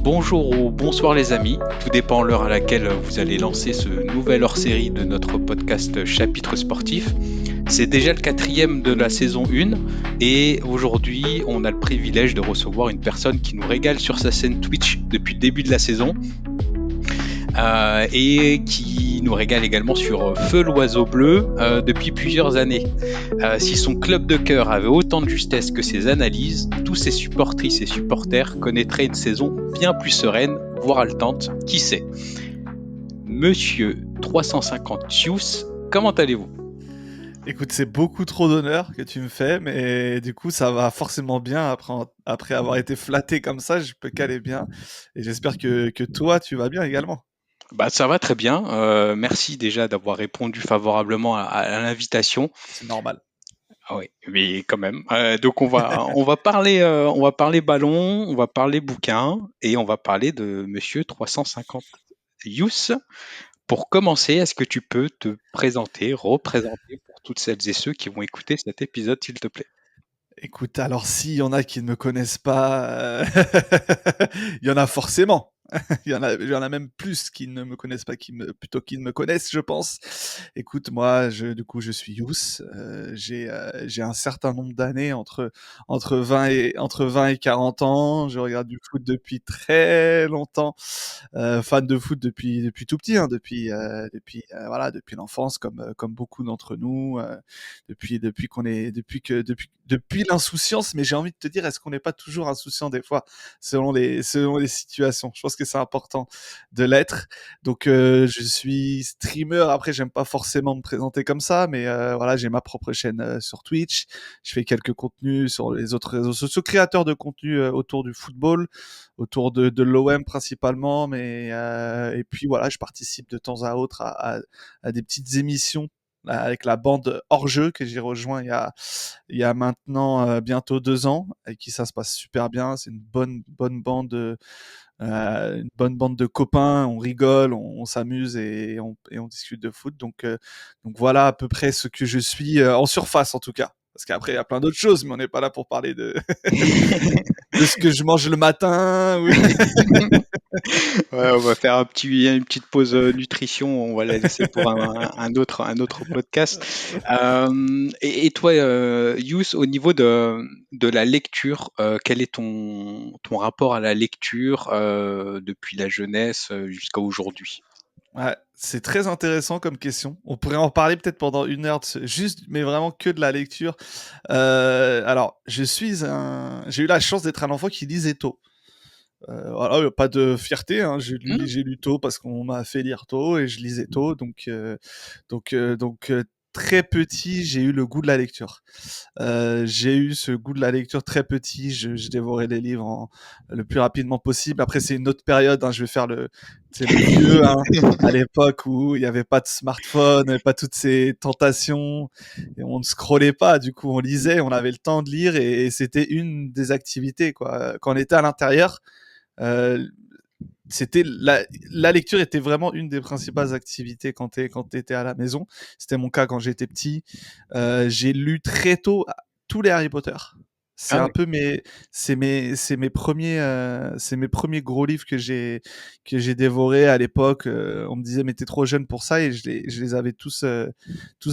Bonjour ou bonsoir les amis, tout dépend l'heure à laquelle vous allez lancer ce nouvel hors-série de notre podcast Chapitre Sportif. C'est déjà le quatrième de la saison 1 et aujourd'hui on a le privilège de recevoir une personne qui nous régale sur sa chaîne Twitch depuis le début de la saison et qui nous régale également sur Feu l'oiseau bleu depuis plusieurs années. Si son club de cœur avait autant de justesse que ses analyses, tous ses supportrices et supporters connaîtraient une saison bien plus sereine, voire haletante, qui sait. Monsieur 350 Tius, comment allez-vous ? Écoute, c'est beaucoup trop d'honneur que tu me fais, mais du coup, ça va forcément bien après avoir été flatté comme ça, je peux caler bien. Et j'espère que toi, tu vas bien également. Bah, ça va très bien. Merci déjà d'avoir répondu favorablement à l'invitation. C'est normal. Ah oui, mais quand même. Donc on va parler ballon, on va parler bouquin et on va parler de Monsieur 350 Yous. Pour commencer, est-ce que tu peux te présenter, représenter pour toutes celles et ceux qui vont écouter cet épisode, s'il te plaît? Écoute, alors s'il y en a qui ne me connaissent pas, il y en a forcément. Il y en a même plus qui ne me connaissent pas, plutôt qui me connaissent, je pense. Écoute, moi, du coup, je suis Youss. J'ai un certain nombre d'années entre 20 et 40 ans. Je regarde du foot depuis très longtemps. Fan de foot depuis tout petit, hein, depuis l'enfance, comme beaucoup d'entre nous. Depuis l'insouciance, mais j'ai envie de te dire, est-ce qu'on n'est pas toujours insouciant des fois, selon les situations? Je pense que c'est important de l'être. Donc, je suis streamer. Après, j'aime pas forcément me présenter comme ça, mais voilà, j'ai ma propre chaîne sur Twitch. Je fais quelques contenus sur les autres réseaux sociaux, créateur de contenu autour du football, autour de l'OM principalement, mais et puis voilà, je participe de temps à autre à des petites émissions avec la bande hors jeu que j'ai rejoint il y a maintenant bientôt 2 ans, avec qui ça se passe super bien. C'est une bonne bande de copains. On rigole, on s'amuse et on discute de foot. Donc voilà à peu près ce que je suis en surface en tout cas. Parce qu'après, il y a plein d'autres choses, mais on n'est pas là pour parler de ce que je mange le matin. Ouais, on va faire une petite pause nutrition. On va la laisser pour un autre podcast. Et toi, Yous, au niveau de la lecture, quel est ton rapport à la lecture depuis la jeunesse jusqu'à aujourd'hui? Ouais, c'est très intéressant comme question. On pourrait en parler peut-être pendant 1 heure, juste, mais vraiment que de la lecture. Alors, j'ai eu la chance d'être un enfant qui lisait tôt. Voilà, pas de fierté, hein. Hmm. J'ai lu tôt parce qu'on m'a fait lire tôt et je lisais tôt. Donc, très petit, j'ai eu le goût de la lecture. J'ai eu ce goût de la lecture très petit. Je dévorais les livres le plus rapidement possible. Après, c'est une autre période, hein. Je vais faire c'est le vieux, hein, à l'époque où il n'y avait pas de smartphone, pas toutes ces tentations, et on ne scrollait pas. Du coup, on lisait, on avait le temps de lire, et c'était une des activités, quoi. Quand on était à l'intérieur, euh, c'était la lecture était vraiment une des principales activités quand t'étais à la maison. C'était mon cas quand j'étais petit. J'ai lu très tôt tous les Harry Potter. C'est Ah un oui. peu c'est mes premiers gros livres que j'ai dévorés à l'époque. On me disait mais t'es trop jeune pour ça, et je les avais tous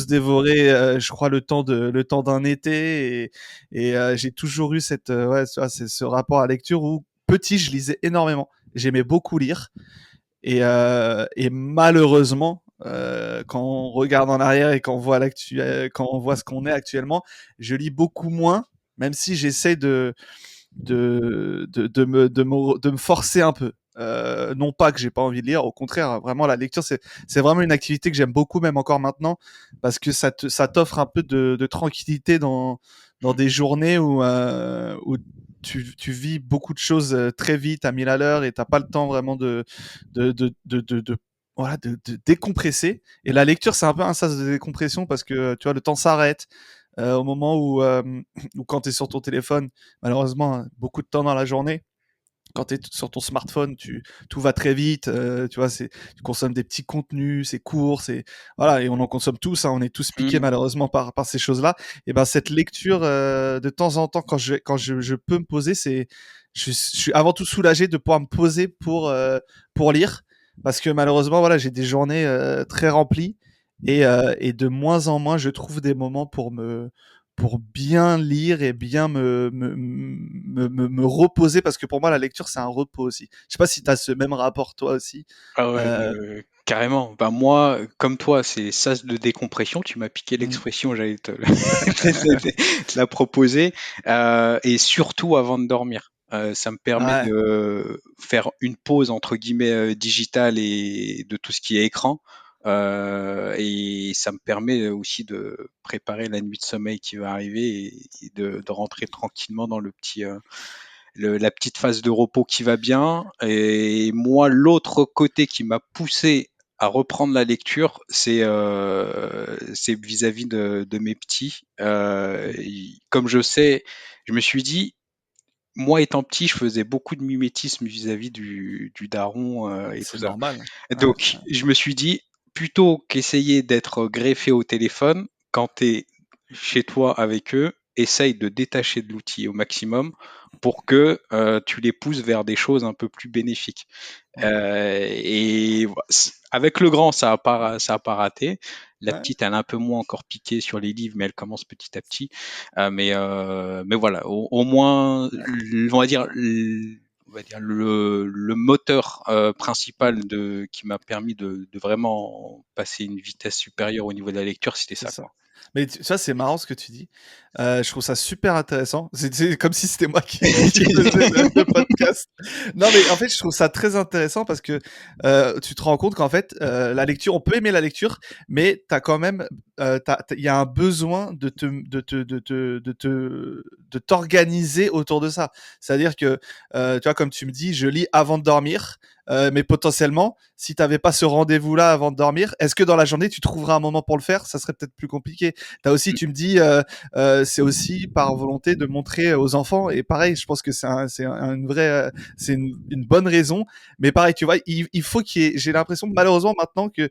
dévorés. Je crois le temps d'un été, et j'ai toujours eu ouais, c'est ce rapport à la lecture où petit je lisais énormément. J'aimais beaucoup lire, et malheureusement, quand on regarde en arrière et quand on voit ce qu'on est actuellement, je lis beaucoup moins, même si j'essaie de me forcer un peu. Non pas que j'ai pas envie de lire, au contraire, vraiment la lecture c'est vraiment une activité que j'aime beaucoup, même encore maintenant, parce que ça t'offre un peu de tranquillité dans des journées où tu vis beaucoup de choses très vite à 1000 à l'heure, et t'as pas le temps vraiment voilà, de décompresser. Et la lecture, c'est un peu un sas de décompression, parce que tu vois, le temps s'arrête au moment où quand tu es sur ton téléphone, malheureusement, beaucoup de temps dans la journée. quand tu es sur ton smartphone, tout va très vite, tu vois, tu consommes des petits contenus, c'est court, voilà, et on en consomme tous, hein, on est tous piqués Mmh. malheureusement par ces choses-là. Et ben cette lecture, de temps en temps, quand je peux me poser, je suis avant tout soulagé de pouvoir me poser pour lire, parce que malheureusement, voilà, j'ai des journées très remplies et de moins en moins, je trouve des moments pour bien lire et bien me reposer, parce que pour moi la lecture c'est un repos aussi. Je sais pas si tu as ce même rapport toi aussi. Ah ouais, Euh, carrément. Bah moi, comme toi, c'est sas de décompression. Tu m'as piqué mm, l'expression, j'allais te, te la proposer. Et surtout avant de dormir. Ça me permet ouais, de faire une pause entre guillemets digitale et de tout ce qui est écran. Et ça me permet aussi de préparer la nuit de sommeil qui va arriver et de rentrer tranquillement dans la petite phase de repos qui va bien. Et moi, l'autre côté qui m'a poussé à reprendre la lecture, c'est vis-à-vis de mes petits. Comme je sais, je me suis dit, moi étant petit, je faisais beaucoup de mimétisme vis-à-vis du daron et tout c'est ça. normal. Ouais, Donc, je me suis dit, plutôt qu'essayer d'être greffé au téléphone, quand tu es chez toi avec eux, essaye de détacher de l'outil au maximum pour que tu les pousses vers des choses un peu plus bénéfiques. ouais, Et voilà, avec le grand, ça a pas raté. La ouais, petite, elle a un peu moins encore piqué sur les livres, mais elle commence petit à petit. Mais voilà, au moins, on va dire le moteur principal qui m'a permis de vraiment passer une vitesse supérieure au niveau de la lecture, c'était c'est ça, ça. quoi. Mais ça, c'est marrant ce que tu dis. Je trouve ça super intéressant. C'est comme si c'était moi qui faisais le podcast. Non, mais en fait, je trouve ça très intéressant parce que tu te rends compte qu'en fait, la lecture, on peut aimer la lecture, mais t'as quand même, il y a un besoin de t'organiser autour de ça. C'est-à-dire que, tu vois, comme tu me dis, je lis avant de dormir. Mais potentiellement, si tu n'avais pas ce rendez-vous-là avant de dormir, est-ce que dans la journée, tu trouveras un moment pour le faire? Ça serait peut-être plus compliqué. T'as aussi, Mm, tu me dis, c'est aussi par volonté de montrer aux enfants. Et pareil, je pense que une vraie, c'est une bonne raison. Mais pareil, tu vois, il faut qu'il y ait. J'ai l'impression que malheureusement maintenant que,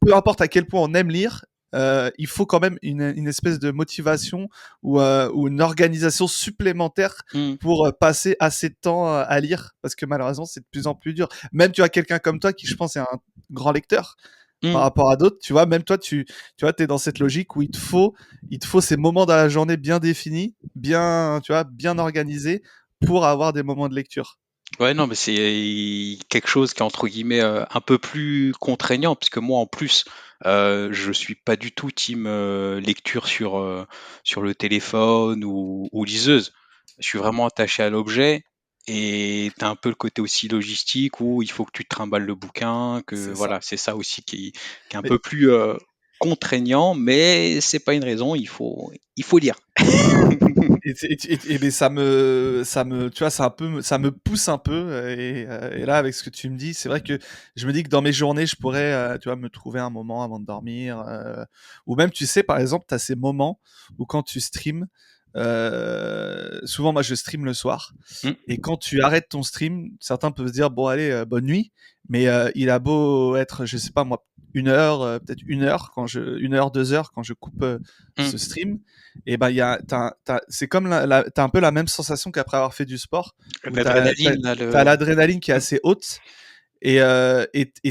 peu importe à quel point on aime lire, il faut quand même une espèce de motivation ou une organisation supplémentaire mm, pour passer assez de temps à lire, parce que malheureusement c'est de plus en plus dur. Même tu as quelqu'un comme toi qui je pense est un grand lecteur par mm. rapport à d'autres, tu vois, même toi tu vois, t'es dans cette logique où il te faut ces moments dans la journée bien définis, bien, tu vois, bien organisés pour avoir des moments de lecture. Ouais, non, mais c'est quelque chose qui est entre guillemets un peu plus contraignant, puisque moi en plus, je suis pas du tout team lecture sur le téléphone ou liseuse. Je suis vraiment attaché à l'objet et t'as un peu le côté aussi logistique où il faut que tu te trimbales le bouquin, que C'est ça. voilà, c'est ça aussi qui est un Mais peu plus contraignant, mais c'est pas une raison, il faut lire. mais tu vois, ça me pousse un peu. Et là, avec ce que tu me dis, c'est vrai que je me dis que dans mes journées, je pourrais, tu vois, me trouver un moment avant de dormir, ou même, tu sais, par exemple, tu as ces moments où quand tu streams, souvent, moi, je stream le soir, Mm, et quand tu arrêtes ton stream, certains peuvent se dire, bon, allez, bonne nuit, mais il a beau être, je sais pas moi, une heure, peut-être une heure, 2 heures, quand je coupe ce mm. stream, et ben c'est comme t'as un peu la même sensation qu'après avoir fait du sport, où L'adrénaline, là, t'as l'adrénaline qui est Mm, assez haute, et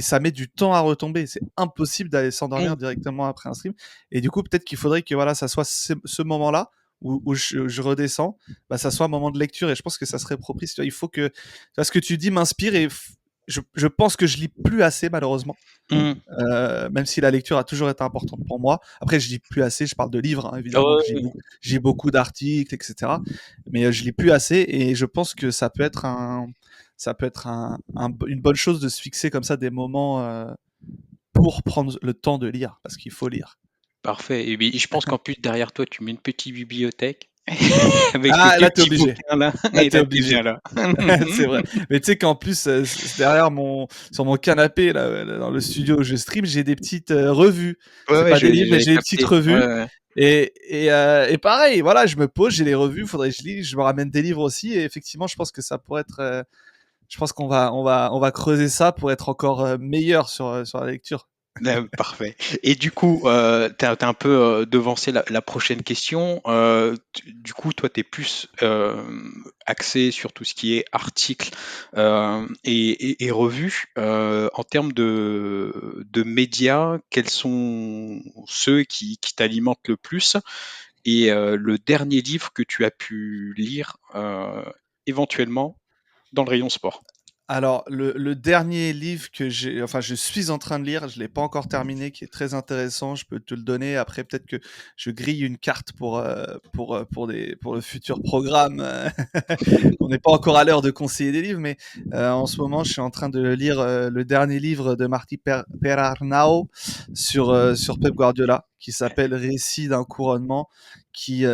ça met du temps à retomber. C'est impossible d'aller s'endormir mm, directement après un stream. Et du coup, peut-être qu'il faudrait que voilà, ça soit ce moment-là où je redescends, bah, ça soit un moment de lecture, et je pense que ça serait propice. Tu vois, il faut que, tu vois, ce que tu dis m'inspire, et je pense que je lis plus assez malheureusement, mm. même si la lecture a toujours été importante pour moi. Après, je lis plus assez, je parle de livres, hein, Ah évidemment que ouais, j'ai beaucoup d'articles, etc. Mais je lis plus assez, et je pense que ça peut être une bonne chose de se fixer comme ça des moments pour prendre le temps de lire, parce qu'il faut lire. parfait. Et puis, je pense qu'en plus, derrière toi, tu mets une petite bibliothèque avec tes Ah, là, t'es petits obligé. bouquins là, Là, et t'es là, t'es obligé. bien là. C'est vrai. Mais tu sais qu'en plus, derrière sur mon canapé, là, dans le studio où je stream, j'ai des petites revues. Ouais, C'est ouais, pas des livres, mais j'avais j'ai des petites capté. Ouais, revues. ouais. Et pareil, voilà, je me pose, j'ai les revues, faudrait que je lis, je me ramène des livres aussi. Et effectivement, je pense que ça pourrait être, je pense qu'on va creuser ça pour être encore meilleur sur la lecture. Parfait. Et du coup, t'as un peu devancé la prochaine question. Du coup, toi, tu es plus axé sur tout ce qui est articles et revues. En termes de médias, quels sont ceux qui t'alimentent le plus? Et le dernier livre que tu as pu lire éventuellement dans le rayon sport? Alors, le dernier livre enfin, je suis en train de lire, je l'ai pas encore terminé, qui est très intéressant. Je peux te le donner. Après, peut-être que je grille une carte pour le futur programme. On n'est pas encore à l'heure de conseiller des livres, mais en ce moment, je suis en train de lire le dernier livre de Martí Perarnau sur Pep Guardiola, qui s'appelle Récit d'un couronnement, qui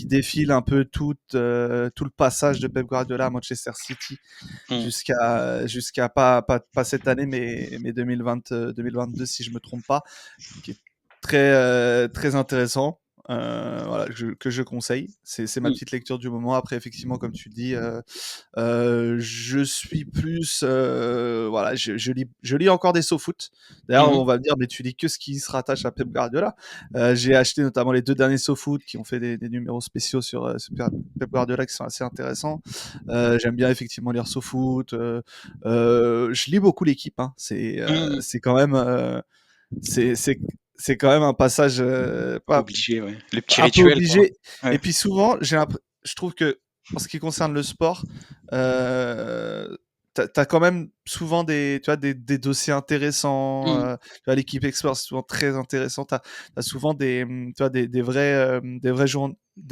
défile un peu tout le passage de Pep Guardiola à Manchester City Hmm. jusqu'à pas cette année, mais 2020, 2022 si je me trompe pas, qui est très intéressant. Voilà, que je conseille. C'est ma Hmm. petite lecture du moment. Après, effectivement, comme tu dis, je suis plus, voilà, je lis encore des SoFoot. D'ailleurs, Mhm. on va me dire, mais tu lis que ce qui se rattache à Pep Guardiola. J'ai acheté notamment les 2 derniers SoFoot qui ont fait des numéros spéciaux sur Pep Guardiola qui sont assez intéressants. J'aime bien effectivement lire SoFoot. Je lis beaucoup l'équipe. Hein. Hmm. C'est quand même, c'est c'est c'est quand même un passage pas Obligé, ouais. Le petit un peu rituel, quoi. obligé. Et Ouais. puis souvent, je trouve que en ce qui concerne le sport, euh, t'as quand même souvent tu vois, des dossiers intéressants. Hmm. Tu vois, l'équipe expert, c'est souvent très intéressant. T'as souvent tu vois, des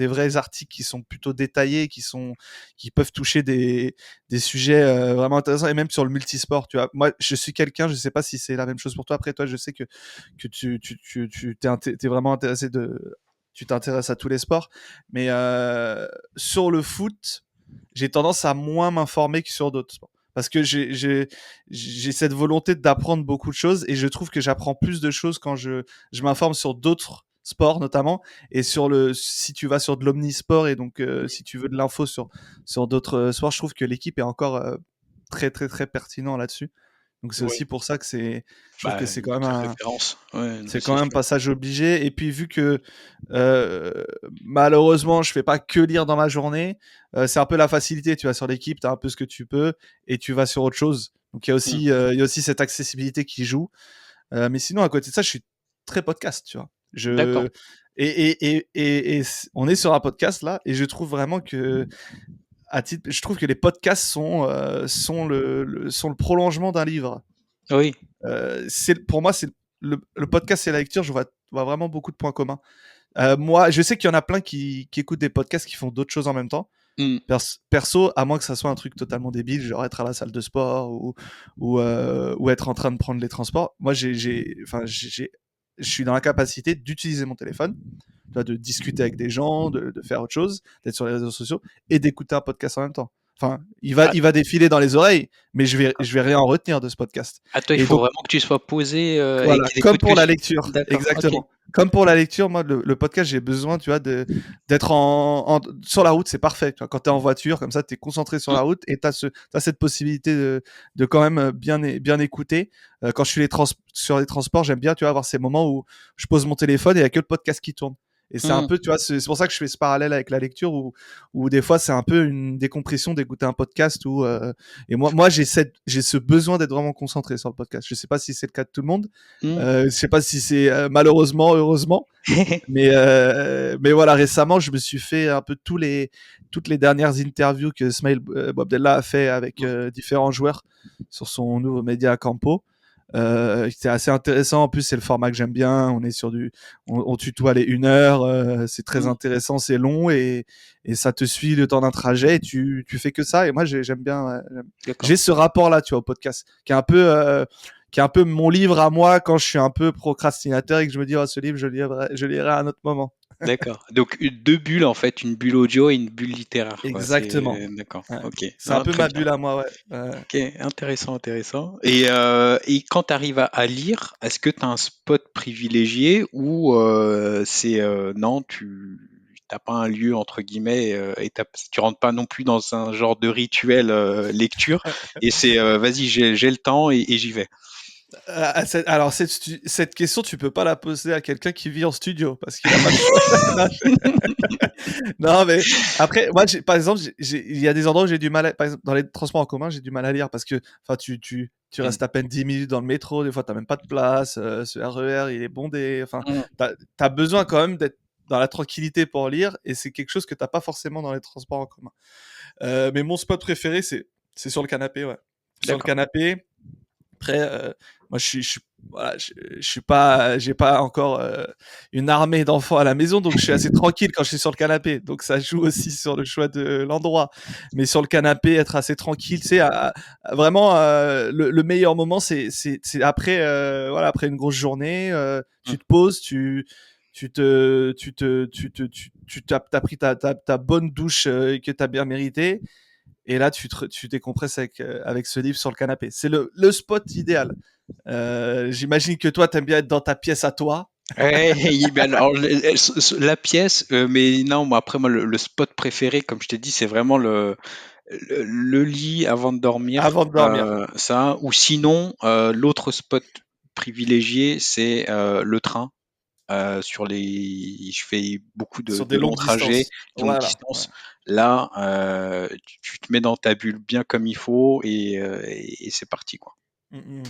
vrais articles qui sont plutôt détaillés, qui peuvent toucher des sujets vraiment intéressants. Et même sur le multisport, tu vois. Moi, je suis quelqu'un, je sais pas si c'est la même chose pour toi. Après, toi, je sais que t'es vraiment intéressé tu t'intéresses à tous les sports, mais sur le foot, j'ai tendance à moins m'informer que sur d'autres sports. Parce que j'ai cette volonté d'apprendre beaucoup de choses et je trouve que j'apprends plus de choses quand je m'informe sur d'autres sports notamment et si tu vas sur de l'omnisport et donc si tu veux de l'info sur d'autres sports, je trouve que l'équipe est encore très pertinent là-dessus. Donc c'est Oui. aussi pour ça que je trouve Bah, que c'est quand une même clé de référence. Ouais, non, c'est c'est quand même un sûr. passage obligé. Et puis vu que malheureusement je fais pas que lire dans ma journée, c'est un peu la facilité. Tu vas sur l'équipe, tu as un peu ce que tu peux et tu vas sur autre chose. Donc Hmm. il y a aussi cette accessibilité qui joue. Mais sinon à côté de ça, je suis très podcast, tu vois. D'accord. On est sur un podcast là et je trouve vraiment que je trouve que les podcasts sont le prolongement d'un livre. Oui. Pour moi, c'est le podcast et la lecture, je vois vraiment beaucoup de points communs. Moi, je sais qu'il y en a plein qui écoutent des podcasts qui font d'autres choses en même temps. Hmm. Perso, à moins que ça soit un truc totalement débile, genre être à la salle de sport ou être en train de prendre les transports. Moi, je suis dans la capacité d'utiliser mon téléphone, tu vois, de discuter avec des gens, de faire autre chose, d'être sur les réseaux sociaux et d'écouter un podcast en même temps. Enfin, Ah, il va défiler dans les oreilles, mais je vais rien en retenir de ce podcast. toi, il Et faut donc, vraiment que tu sois posé et voilà, qu'il comme écoute que pour la tu. lecture, D'accord. Ok. exactement. Comme pour la lecture, moi, le podcast, j'ai besoin, tu vois, d'être sur la route, c'est parfait. Tu vois, quand tu es en voiture, comme ça, tu es concentré sur Hmm. la route et tu as cette possibilité de quand même bien écouter. Quand je suis sur les transports, j'aime bien, tu vois, avoir ces moments où je pose mon téléphone et il n'y a que le podcast qui tourne. Et c'est un Hmm. peu, tu vois, c'est pour ça que je fais ce parallèle avec la lecture où des fois, c'est un peu une décompression d'écouter un podcast et moi j'ai ce besoin d'être vraiment concentré sur le podcast. Je sais pas si c'est le cas de tout le monde. Hmm. Je sais pas si c'est malheureusement, heureusement, mais voilà, récemment, je me suis fait un peu toutes les dernières interviews que Smail Bobdella a fait avec différents joueurs sur son nouveau média Campo. C'était assez intéressant. En plus, c'est le format que j'aime bien. On est on tutoie les 1 heure. C'est très Hmm. intéressant, c'est long et ça te suit le temps d'un trajet. Et tu fais que ça. Et moi, j'aime bien. D'accord. J'ai ce rapport-là, tu vois, au podcast, qui est un peu. qui est un peu mon livre à moi quand je suis un peu procrastinateur et que je me dis, oh, ce livre, je lirai à un autre moment. D'accord. Donc deux bulles en fait, une bulle audio et une bulle littéraire, quoi. Exactement. C'est d'accord. Ouais. Ok. C'est un Non, peu très ma bien. bulle à moi, ouais. Ok, intéressant, intéressant. Et quand tu arrives à lire, est-ce que tu as un spot privilégié ou c'est non, tu t'as pas un lieu entre guillemets et tu rentres pas non plus dans un genre de rituel lecture et c'est vas-y, j'ai le temps et j'y vais. Alors cette question, tu peux pas la poser à quelqu'un qui vit en studio parce qu'il a pas le choix. Non, mais après, moi, par exemple, il y a des endroits où j'ai du mal, par exemple, dans les transports en commun, j'ai du mal à lire parce que, enfin, tu Mm. restes à peine 10 minutes dans le métro, des fois, t'as même pas de place, ce RER, il est bondé, enfin, Mm. t'as besoin quand même d'être dans la tranquillité pour lire et c'est quelque chose que t'as pas forcément dans les transports en commun. Mais mon spot préféré, c'est sur le canapé, ouais. Sur le D'accord. canapé, après, moi, voilà, je suis pas, j'ai pas encore une armée d'enfants à la maison, donc je suis assez tranquille quand je suis sur le canapé. Donc ça joue aussi sur le choix de l'endroit. Mais sur le canapé, être assez tranquille, tu sais, vraiment le meilleur moment, c'est après, voilà, après une grosse journée, Mm. tu te poses, t'as pris ta bonne douche que t'as bien méritée et là, tu décompresses avec ce livre sur le canapé. C'est le spot idéal. J'imagine que toi, t'aimes bien être dans ta pièce à toi. Ouais, ben alors, la pièce, mais non, moi après moi le spot préféré, comme je t'ai dit, c'est vraiment le lit avant de dormir, Avant de dormir. ça, ou sinon l'autre spot privilégié, c'est le train. Je fais beaucoup Sur de des longs longues trajets, distances. longue Voilà. Ouais. distance. Là, tu te mets dans ta bulle bien comme il faut et c'est parti quoi. Mm, mm.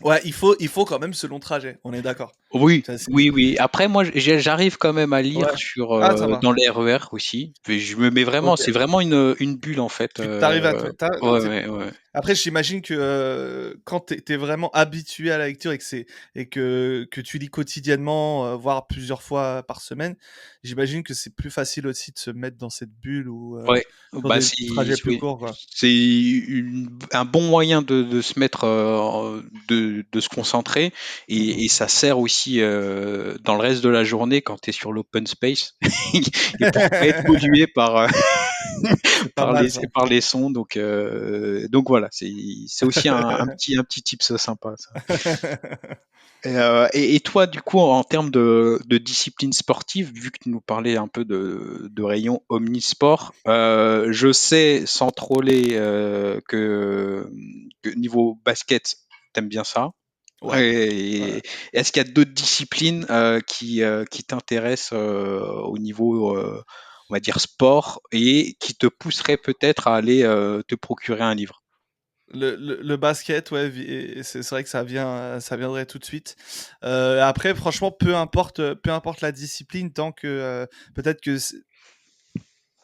Ouais, il faut quand même ce long trajet. On est d'accord. Oui, Ça, c'est- oui, oui. Après, moi, j'arrive quand même à lire Ouais. Ah, ça va. dans les RER aussi. Et je me mets vraiment, Ok. c'est vraiment une bulle en fait. Tu t'arrives à te mettre. Ouais, ouais, ouais. Après, j'imagine que quand t'es vraiment habitué à la lecture et que tu lis quotidiennement, voire plusieurs fois par semaine, j'imagine que c'est plus facile aussi de se mettre dans cette bulle ou Ouais, sur bah des trajets plus oui, courts, quoi. c'est un bon moyen de se mettre, de se concentrer Mhm. et ça sert aussi dans le reste de la journée quand tu es sur l'open space et pour pas être pollué C'est pas mal ça. par les sons. Donc voilà, c'est aussi un petit tips sympa ça. Et toi, du coup, en termes de discipline sportive, vu que tu nous parlais un peu de rayon omnisport, je sais, sans troller, que niveau basket, t'aimes bien ça. Ouais. Ouais. Et est-ce qu'il y a d'autres disciplines qui t'intéressent au niveau, on va dire, sport et qui te pousseraient peut-être à aller te procurer un livre? Le basket, ouais, et c'est vrai que ça viendrait tout de suite. Après, franchement, peu importe la discipline, tant que peut-être que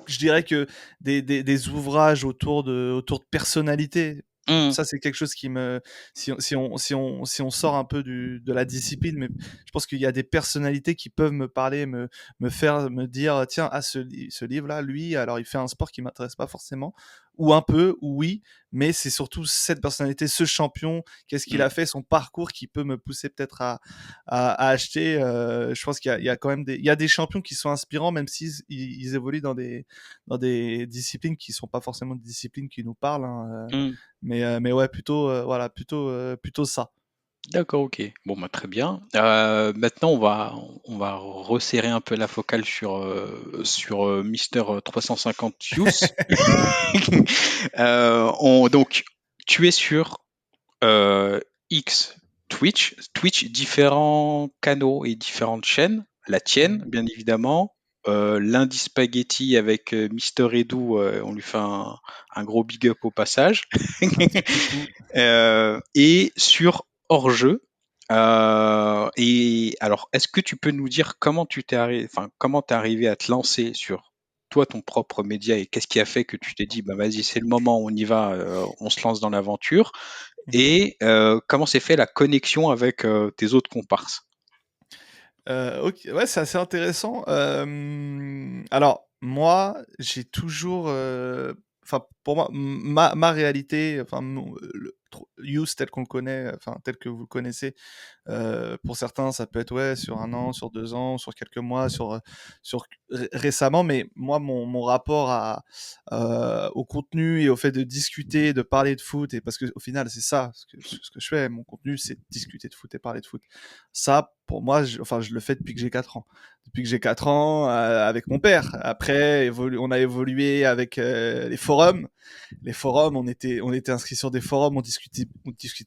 je dirais que des ouvrages autour de personnalité, Mmh. ça c'est quelque chose qui me si on sort un peu de la discipline, mais je pense qu'il y a des personnalités qui peuvent me parler, me faire me dire tiens ce livre là lui alors il fait un sport qui m'intéresse pas forcément ou un peu ou oui, mais c'est surtout cette personnalité, ce champion, qu'est-ce qu'il Mmh. a fait, son parcours qui peut me pousser peut-être à acheter. Je pense qu'il y a quand même il y a des champions qui sont inspirants même s'ils ils évoluent dans des disciplines qui sont pas forcément des disciplines qui nous parlent, hein, Mmh. mais ouais, plutôt, voilà, plutôt ça. D'accord, OK. Bon, bah, très bien. Maintenant, on va resserrer un peu la focale sur Mister 350 Use. Donc, tu es sur X Twitch, différents canaux et différentes chaînes. La tienne, Mhm. bien évidemment. Lundi Spaghetti avec Mister Edu, on lui fait un gros big up au passage. Un petit coucou. Et sur hors-jeu. Et alors, est-ce que tu peux nous dire comment t'es arrivé à te lancer sur toi, ton propre média, et qu'est-ce qui a fait que tu t'es dit, bah vas-y, c'est le moment, on y va, on se lance dans l'aventure. Mhm. Et comment s'est fait la connexion avec tes autres comparses? Ok, ouais, c'est assez intéressant. Alors, moi, j'ai toujours. enfin pour moi, ma réalité, enfin Youth tel qu'on le connaît, enfin tel que vous le connaissez, pour certains, ça peut être ouais, sur 1 an, sur 2 ans, sur quelques mois, sur récemment. Mais moi, mon rapport au contenu et au fait de discuter, de parler de foot, et parce que au final, c'est ça ce que je fais. Mon contenu, c'est discuter de foot et parler de foot. Ça, pour moi, je le fais depuis que j'ai 4 ans. Depuis que j'ai 4 ans, avec mon père. Après, on a évolué avec les forums. Les forums, on était inscrit sur des forums, on discutait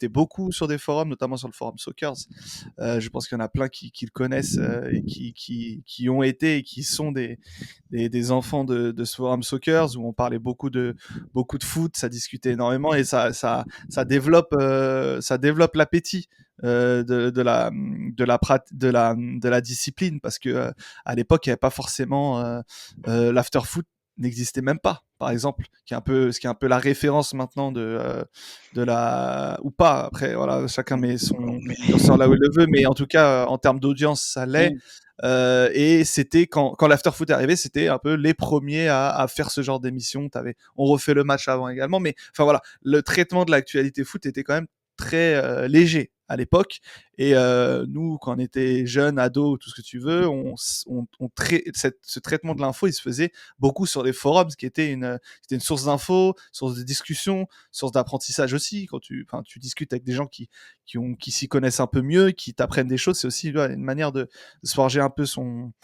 beaucoup sur des forums, notamment sur le forum Soccers. Je pense qu'il y en a plein qui le connaissent, et qui ont été et qui sont des enfants de ce forum Soccers, où on parlait beaucoup de foot, ça discutait énormément, et ça développe l'appétit de la discipline, parce que à l'époque il n'y avait pas forcément l'after foot n'existait même pas, par exemple, ce qui est un peu la référence maintenant de la, ou pas. Après, voilà, chacun met son curseur là où il le veut, mais en tout cas, en termes d'audience, ça l'est. Et c'était quand l'after-foot est arrivé, c'était un peu les premiers à faire ce genre d'émission. On refait le match avant également, mais enfin voilà, le traitement de l'actualité foot était quand même très léger à l'époque. Et nous, quand on était jeunes, ados, tout ce que tu veux, ce traitement de l'info, il se faisait beaucoup sur les forums, ce qui était c'était une source d'info, source de discussion, source d'apprentissage aussi. Quand tu discutes avec des gens qui s'y connaissent un peu mieux, qui t'apprennent des choses, c'est aussi une manière de se forger un peu son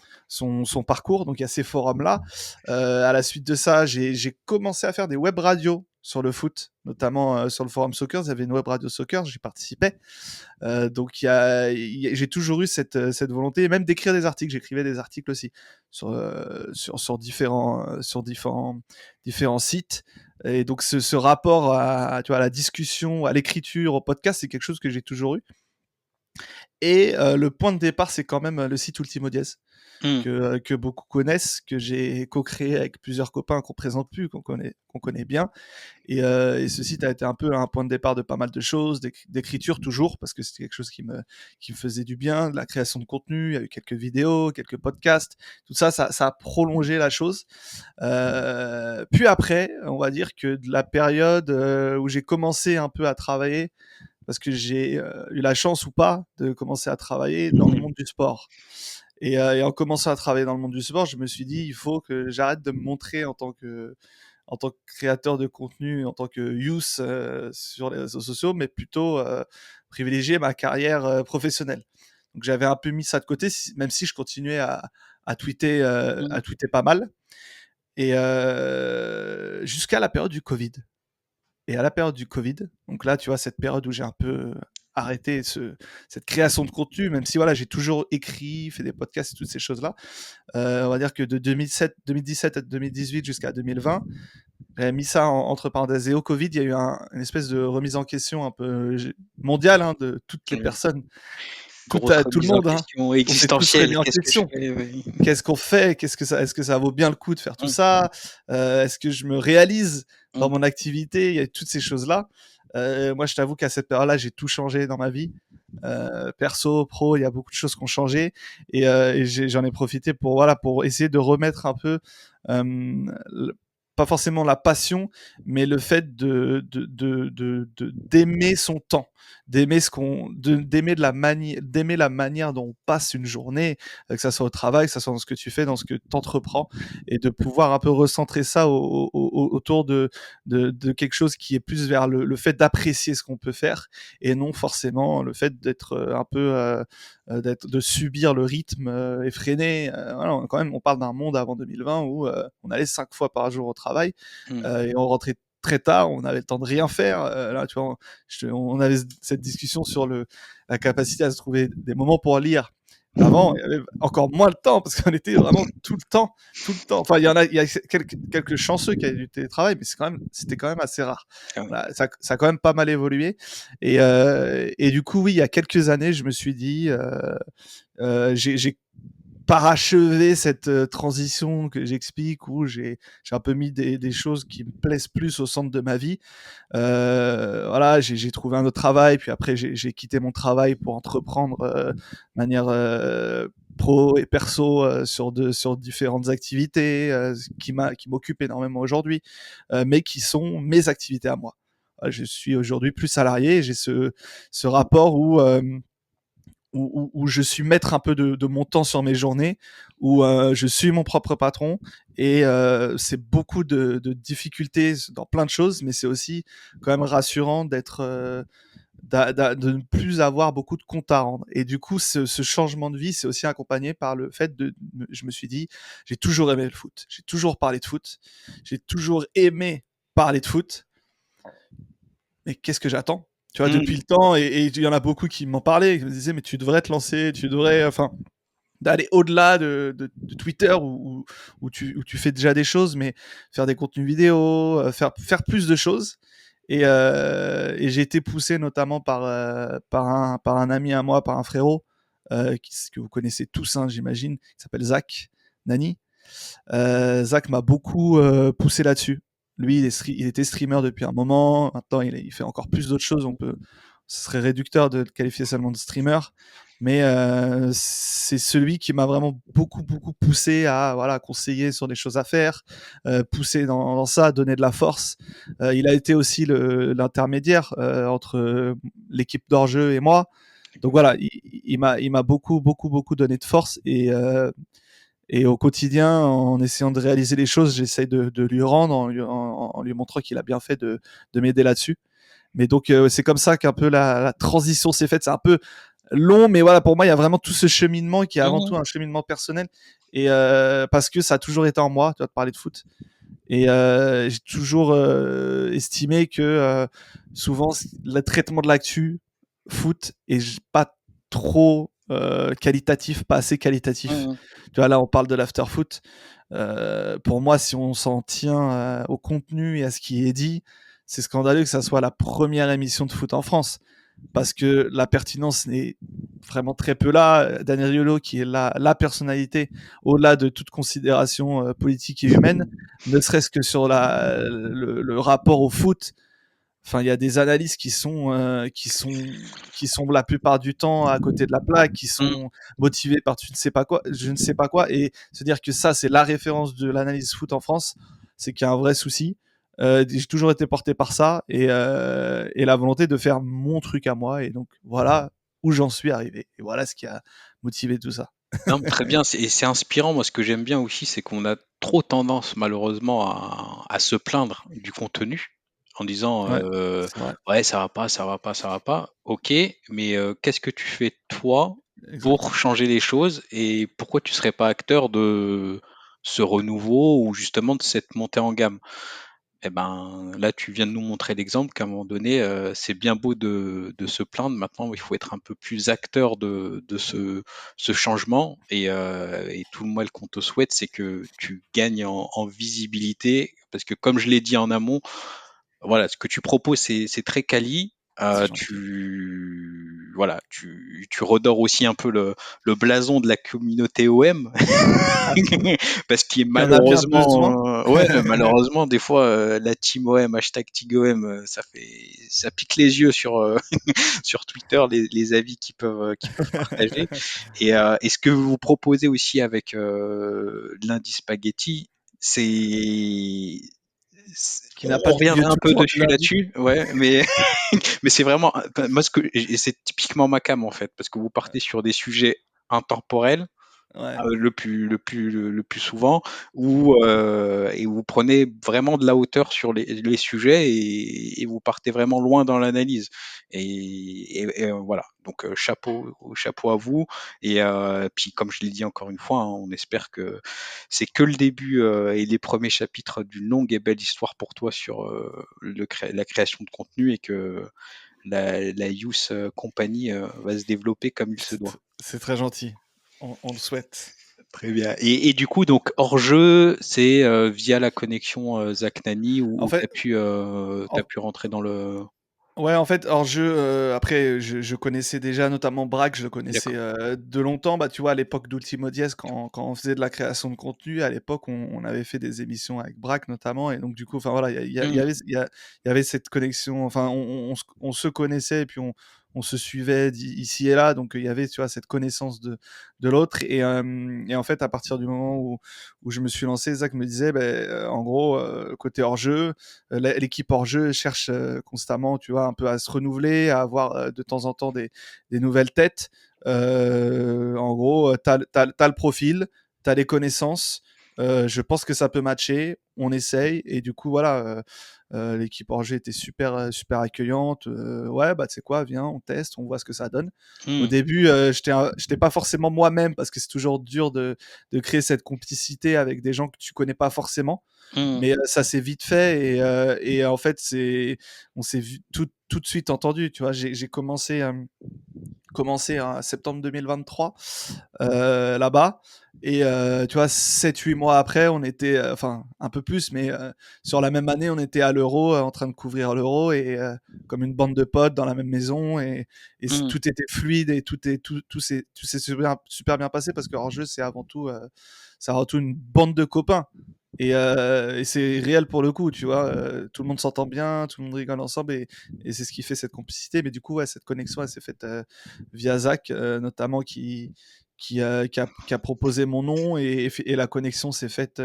parcours. Donc il y a ces forums-là. À la suite de ça, j'ai commencé à faire des web radios sur le foot, notamment sur le forum Soccer. Il y avait une web radio Soccer, j'y participais. Donc j'ai toujours eu cette volonté, même d'écrire des articles. J'écrivais des articles aussi sur différents sites. Et donc ce rapport à la discussion, à l'écriture, au podcast, c'est quelque chose que j'ai toujours eu. Et le point de départ, c'est quand même le site Ultimo Diez, que beaucoup connaissent, que j'ai co-créé avec plusieurs copains qu'on présente plus, qu'on connaît bien. Et ce site a été un peu un point de départ de pas mal de choses, d'écriture toujours, parce que c'était quelque chose qui me faisait du bien, de la création de contenu. Il y a eu quelques vidéos, quelques podcasts, tout ça a prolongé la chose. Puis après, on va dire que de la période où j'ai commencé un peu à travailler, parce que j'ai eu la chance ou pas de commencer à travailler dans le monde du sport. Et en commençant à travailler dans le monde du sport, je me suis dit, il faut que j'arrête de me montrer en tant que créateur de contenu, en tant que youth sur les réseaux sociaux, mais plutôt privilégier ma carrière professionnelle. Donc j'avais un peu mis ça de côté, même si je continuais à tweeter pas mal. Et jusqu'à la période du Covid. Et à la période du Covid, donc là, tu vois, cette période où j'ai un peu arrêté cette création de contenu, même si voilà, j'ai toujours écrit, fait des podcasts et toutes ces choses-là. On va dire que de 2017 à 2018 jusqu'à 2020, j'avais mis ça entre parenthèses. Et au Covid, il y a eu une espèce de remise en question un peu mondiale, de toutes les personnes, tout le monde. Question existentielle. Qu'est-ce qu'on fait? Est-ce que ça vaut bien le coup de faire tout ça? Est-ce que je me réalise dans mon activité? Il y a toutes ces choses-là. Moi, je t'avoue qu'à cette période-là, j'ai tout changé dans ma vie. Perso, pro, il y a beaucoup de choses qui ont changé. Et j'en ai profité pour essayer de remettre un peu pas forcément la passion, mais le fait d'aimer son temps, d'aimer d'aimer la manière dont on passe une journée, que ça soit au travail, que ça soit dans ce que tu fais, dans ce que tu entreprends, et de pouvoir un peu recentrer ça autour de quelque chose qui est plus vers le fait d'apprécier ce qu'on peut faire, et non forcément le fait d'être un peu de subir le rythme effréné. Voilà, quand même, on parle d'un monde avant 2020 où on allait 5 fois par jour au travail, et on rentrait très tard, on avait le temps de rien faire. Là, tu vois, on avait cette discussion sur la capacité à se trouver des moments pour lire. Avant, il y avait encore moins le temps, parce qu'on était vraiment tout le temps. Enfin, il y a quelques chanceux qui avaient du télétravail, mais c'était quand même assez rare. Voilà, ça a quand même pas mal évolué. Et du coup, oui, il y a quelques années, je me suis dit, j'ai parachevé cette transition que j'explique, où j'ai un peu mis des choses qui me plaisent plus au centre de ma vie. Voilà, j'ai trouvé un autre travail, puis après j'ai quitté mon travail pour entreprendre de manière pro et perso sur différentes activités qui m'occupent énormément aujourd'hui, mais qui sont mes activités à moi. Je suis aujourd'hui plus salarié et j'ai ce rapport où je suis maître un peu de mon temps sur mes journées, où je suis mon propre patron et c'est beaucoup de difficultés dans plein de choses, mais c'est aussi quand même rassurant de ne plus avoir beaucoup de comptes à rendre. Et du coup, ce changement de vie, c'est aussi accompagné par le fait je me suis dit, j'ai toujours aimé le foot, j'ai toujours parlé de foot, j'ai toujours aimé parler de foot, mais qu'est-ce que j'attends? Tu vois, depuis le temps, et il y en a beaucoup qui m'en parlaient, qui me disaient, mais tu devrais te lancer, tu devrais, enfin, d'aller au-delà de Twitter où tu fais déjà des choses, mais faire des contenus vidéo, faire plus de choses. Et j'ai été poussé notamment par un ami à moi, par un frérot, que vous connaissez tous, hein, j'imagine, qui s'appelle Zach Nani. Zach m'a beaucoup poussé là-dessus. Lui, il était streamer depuis un moment. Maintenant, il fait encore plus d'autres choses. Ce serait réducteur de le qualifier seulement de streamer. Mais c'est celui qui m'a vraiment beaucoup, beaucoup poussé à voilà, conseiller sur des choses à faire, pousser dans ça, donner de la force. Il a été aussi l'intermédiaire entre l'équipe d'hors-jeu et moi. Donc voilà, il m'a beaucoup, beaucoup, beaucoup donné de force. Et au quotidien, en essayant de réaliser les choses, j'essaye de lui rendre en lui montrant qu'il a bien fait de m'aider là-dessus. Mais donc, c'est comme ça qu'un peu la transition s'est faite. C'est un peu long, mais voilà, pour moi, il y a vraiment tout ce cheminement qui est avant tout un cheminement personnel. Et parce que ça a toujours été en moi, tu vois, de parler de foot. Et j'ai toujours estimé que souvent, le traitement de l'actu foot est pas trop qualitatif, pas assez qualitatif. Tu vois, là, on parle de l'after-foot. Pour moi, si on s'en tient au contenu et à ce qui est dit, c'est scandaleux que ça soit la première émission de foot en France. Parce que la pertinence n'est vraiment très peu là. Daniel Riolo, qui est la personnalité, au-delà de toute considération politique et humaine, ne serait-ce que sur le rapport au foot. Enfin, il y a des analyses qui sont la plupart du temps à côté de la plaque, qui sont motivées par tu ne sais pas quoi, je ne sais pas quoi, et se dire que ça c'est la référence de l'analyse foot en France, c'est qu'il y a un vrai souci. J'ai toujours été porté par ça et la volonté de faire mon truc à moi, et donc voilà où j'en suis arrivé, et voilà ce qui a motivé tout ça. Non, très bien, et c'est inspirant. Moi, ce que j'aime bien aussi, c'est qu'on a trop tendance, malheureusement, à se plaindre du contenu en disant Ouais, c'est vrai, ouais, ça va pas, ça va pas, ça va pas. Ok, mais qu'est-ce que tu fais toi pour exactement. changer les choses et pourquoi tu serais pas acteur de ce renouveau ou justement de cette montée en gamme? Eh ben, là, tu viens de nous montrer l'exemple qu'à un moment donné, c'est bien beau de se plaindre. Maintenant, il faut être un peu plus acteur de ce changement. Et tout le mal qu'on te souhaite, c'est que tu gagnes en visibilité. Parce que comme je l'ai dit en amont, voilà, ce que tu proposes, c'est très quali. C'est gentil. Tu redores aussi un peu le blason de la communauté OM. Ah, Parce qu'il est qui en a bien besoin. malheureusement, ouais, malheureusement, des fois, la team OM, hashtag TigOM, ça pique les yeux sur, sur Twitter, les avis qu'ils peuvent partager. Et ce que vous proposez aussi avec lundi spaghetti, c'est, Qui n'a on pas lieu reviendra un tout peu court dessus lundi. là-dessus, ouais, mais mais c'est vraiment, moi, et c'est typiquement ma cam en fait, parce que vous partez sur des sujets intemporels Ouais, le plus souvent, et vous prenez vraiment de la hauteur sur les sujets et vous partez vraiment loin dans l'analyse. Et voilà, donc chapeau à vous. Et puis comme je l'ai dit encore une fois, hein, on espère que c'est que le début et les premiers chapitres d'une longue et belle histoire pour toi sur la création de contenu et que la Youth Company va se développer comme il se doit. c'est très gentil. On le souhaite. Très bien. Et du coup, donc hors jeu, c'est via la connexion Zach Nani En où fait, t'as en, pu rentrer dans le. ouais, en fait, hors jeu, après, je connaissais déjà notamment Braque, je le connaissais D'accord. de longtemps. Bah, tu vois, à l'époque d'Ultimo Diez, quand on faisait de la création de contenu, à l'époque, on avait fait des émissions avec Braque notamment. Et donc, du coup, enfin voilà, Hmm. il y avait cette connexion. Enfin, on se connaissait et puis on se suivait ici et là, donc il y avait, tu vois, cette connaissance de l'autre. Et en fait, à partir du moment où je me suis lancé, Zach me disait, en gros, côté hors-jeu, l'équipe hors-jeu cherche constamment, tu vois, un peu à se renouveler, à avoir de temps en temps des nouvelles têtes. En gros, t'as le profil, t'as les connaissances. Je pense que ça peut matcher. On essaye et du coup voilà, l'équipe Orgé était super accueillante. Ouais, bah tu sais quoi, viens, on teste, on voit ce que ça donne. Au Hmm. début, j'étais pas forcément moi-même parce que c'est toujours dur de créer cette complicité avec des gens que tu connais pas forcément. Hmm. Mais ça s'est vite fait et en fait on s'est tout de suite entendu. Tu vois, j'ai commencé en septembre 2023 là-bas. Et tu vois, 7-8 mois après, on était, enfin un peu plus, mais sur la même année, on était à l'Euro, en train de couvrir l'Euro, et comme une bande de potes dans la même maison, et Hmm. tout était fluide, et tout s'est super bien passé, parce que hors jeu, c'est avant tout une bande de copains. Et c'est réel pour le coup, tu vois. Tout le monde s'entend bien, tout le monde rigole ensemble, et c'est ce qui fait cette complicité. Mais du coup, ouais, cette connexion, elle s'est faite via Zach, notamment qui a proposé mon nom, et la connexion s'est faite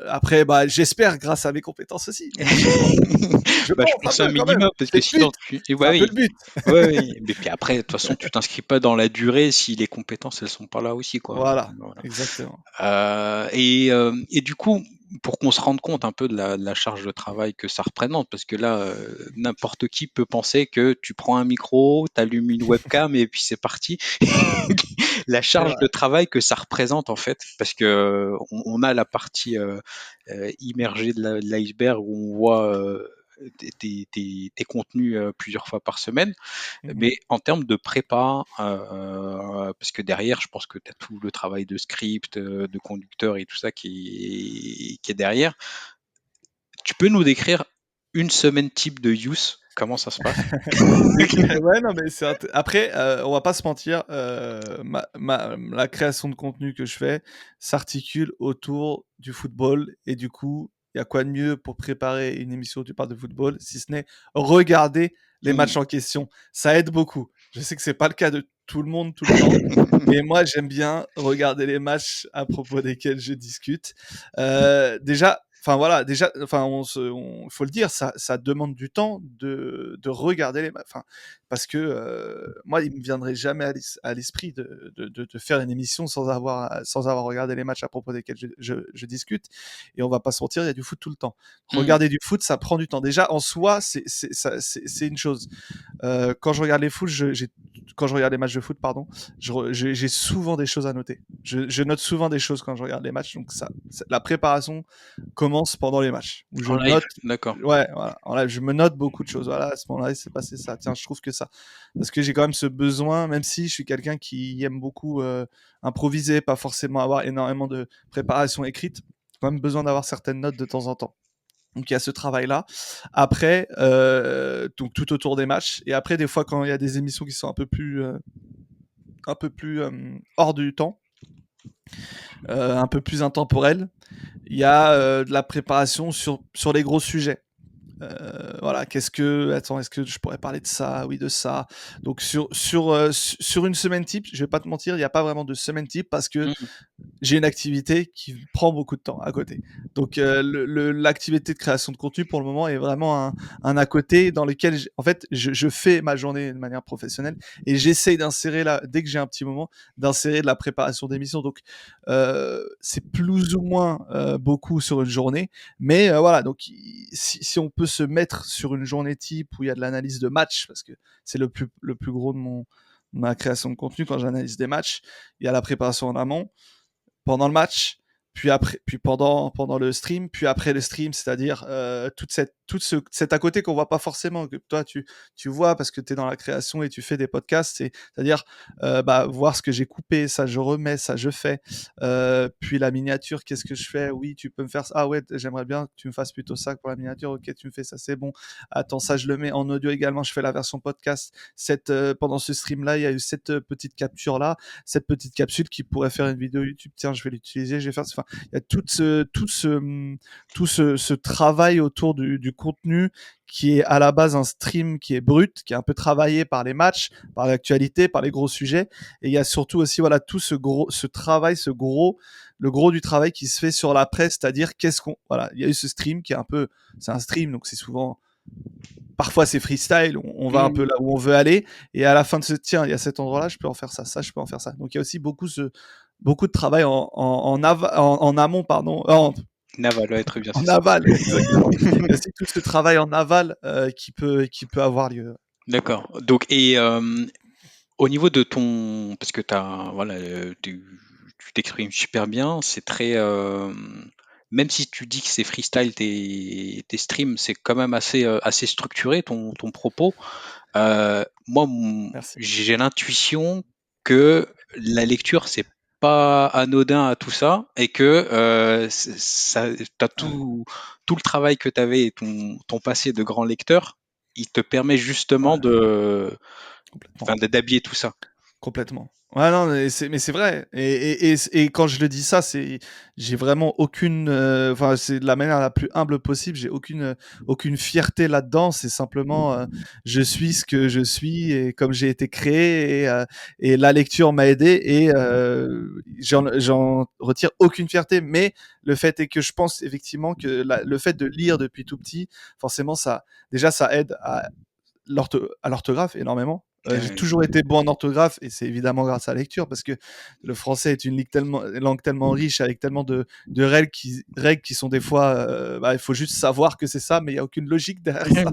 après, bah, j'espère grâce à mes compétences aussi. Donc, je Bah, je pense un pense un peu quand même. minimum parce C'est que le but. sinon C'est un peu oui, le but. ouais, oui. Mais puis après, de toute façon, tu t'inscris pas dans la durée si les compétences elles sont pas là aussi, quoi. Voilà, Voilà. exactement. Et du coup, pour qu'on se rende compte un peu de la charge de travail que ça représente, parce que là, n'importe qui peut penser que tu prends un micro, t'allumes une webcam et puis c'est parti. La C'est charge vrai. de travail que ça représente en fait, parce que on a la partie immergée de l'iceberg où on voit tes contenus plusieurs fois par semaine. Mhm. Mais en termes de prépa, parce que derrière, je pense que tu as tout le travail de script, de conducteur et tout ça qui est derrière. Tu peux nous décrire une semaine type de use? Comment ça se passe? Ouais, non, mais après, on va pas se mentir, la création de contenu que je fais s'articule autour du football, et du coup, il y a quoi de mieux pour préparer une émission où tu parles de football, si ce n'est regarder les Hmm. matchs en question. Ça aide beaucoup. Je sais que c'est pas le cas de tout le monde tout le temps, mais moi j'aime bien regarder les matchs à propos desquels je discute. Déjà, enfin voilà, enfin faut le dire, ça demande du temps de regarder les matchs. Enfin, parce que moi, il me viendrait jamais à l'esprit de faire une émission sans avoir regardé les matchs à propos desquels je discute. Et on va pas se mentir, il y a du foot tout le temps. Hmm. Regarder du foot, ça prend du temps. Déjà, en soi, c'est une chose. Quand je regarde quand je regarde les matchs de foot, pardon, j'ai souvent des choses à noter. Je note souvent des choses quand je regarde les matchs. Donc la préparation commence pendant les matchs, où je En live, note. d'accord. Ouais, voilà. En live, je me note beaucoup de choses. Voilà, à ce moment-là, il s'est passé ça. Tiens, je trouve que ça. Parce que j'ai quand même ce besoin, même si je suis quelqu'un qui aime beaucoup improviser, pas forcément avoir énormément de préparation écrite, j'ai quand même besoin d'avoir certaines notes de temps en temps. Donc il y a ce travail-là. Après, donc tout autour des matchs. Et après, des fois, quand il y a des émissions qui sont un peu plus hors du temps, un peu plus intemporelles, il y a de la préparation sur les gros sujets. Voilà, attends, est-ce que je pourrais parler de ça? Oui, de ça. Donc sur une semaine type, je vais pas te mentir, il n'y a pas vraiment de semaine type, parce que Hmm. j'ai une activité qui prend beaucoup de temps à côté. Donc l'activité de création de contenu pour le moment est vraiment un à côté dans lequel en fait je fais ma journée de manière professionnelle, et j'essaye d'insérer là, dès que j'ai un petit moment, d'insérer de la préparation d'émissions. Donc c'est plus ou moins beaucoup sur une journée, mais voilà. Donc si on peut se mettre sur une journée type où il y a de l'analyse de match, parce que c'est le plus gros de ma création de contenu. Quand j'analyse des matchs, il y a la préparation en amont, pendant le match, puis après, puis pendant le stream, puis après le stream, c'est-à-dire cet à côté qu'on voit pas forcément, que toi tu vois parce que tu es dans la création et tu fais des podcasts, c'est-à-dire voir ce que j'ai coupé, ça je remets, ça je fais, puis la miniature, qu'est-ce que je fais? Oui, tu peux me faire ça. Ah ouais, j'aimerais bien que tu me fasses plutôt ça pour la miniature. Ok, tu me fais ça, c'est bon. Attends, ça je le mets en audio également, je fais la version podcast. Pendant ce stream là, il y a eu cette petite capture là, cette petite capsule qui pourrait faire une vidéo YouTube. Tiens, je vais l'utiliser, je vais faire. Enfin, il y a ce travail autour du contenu qui est à la base un stream qui est brut, qui est un peu travaillé par les matchs, par l'actualité, par les gros sujets. Et il y a surtout aussi voilà tout ce travail, le gros du travail qui se fait sur la presse, c'est-à-dire il y a eu ce stream qui est un peu, c'est un stream, donc c'est souvent, parfois c'est freestyle, on va un peu là où on veut aller, et à la fin de tiens, il y a cet endroit-là, je peux en faire ça, je peux en faire ça. Donc il y a aussi beaucoup de travail en amont, pardon, Naval, ouais, très bien, en c'est ça. aval, exactement. Il y a aussi tout ce travail en aval qui peut avoir lieu. D'accord. Donc, et au niveau de ton, parce que voilà, tu t'exprimes super bien, c'est très, même si tu dis que c'est freestyle tes streams, c'est quand même assez structuré ton propos. Moi, Merci. j'ai l'intuition que la lecture, c'est pas anodin à tout ça, et que t'as tout le travail que tu avais et ton passé de grand lecteur, il te permet justement Ouais, complètement. d'habiller tout ça. Complètement. Ouais, non, mais c'est vrai. Et quand je le dis ça, j'ai vraiment aucune, enfin, c'est de la manière la plus humble possible. J'ai aucune fierté là-dedans. C'est simplement, je suis ce que je suis et comme j'ai été créé et la lecture m'a aidé et j'en retire aucune fierté. Mais le fait est que je pense effectivement que le fait de lire depuis tout petit, forcément, déjà, ça aide à l'orthographe énormément. J'ai toujours été bon en orthographe et c'est évidemment grâce à la lecture parce que le français est une langue tellement riche avec tellement de règles qui sont des fois, il faut juste savoir que c'est ça, mais il n'y a aucune logique derrière ça.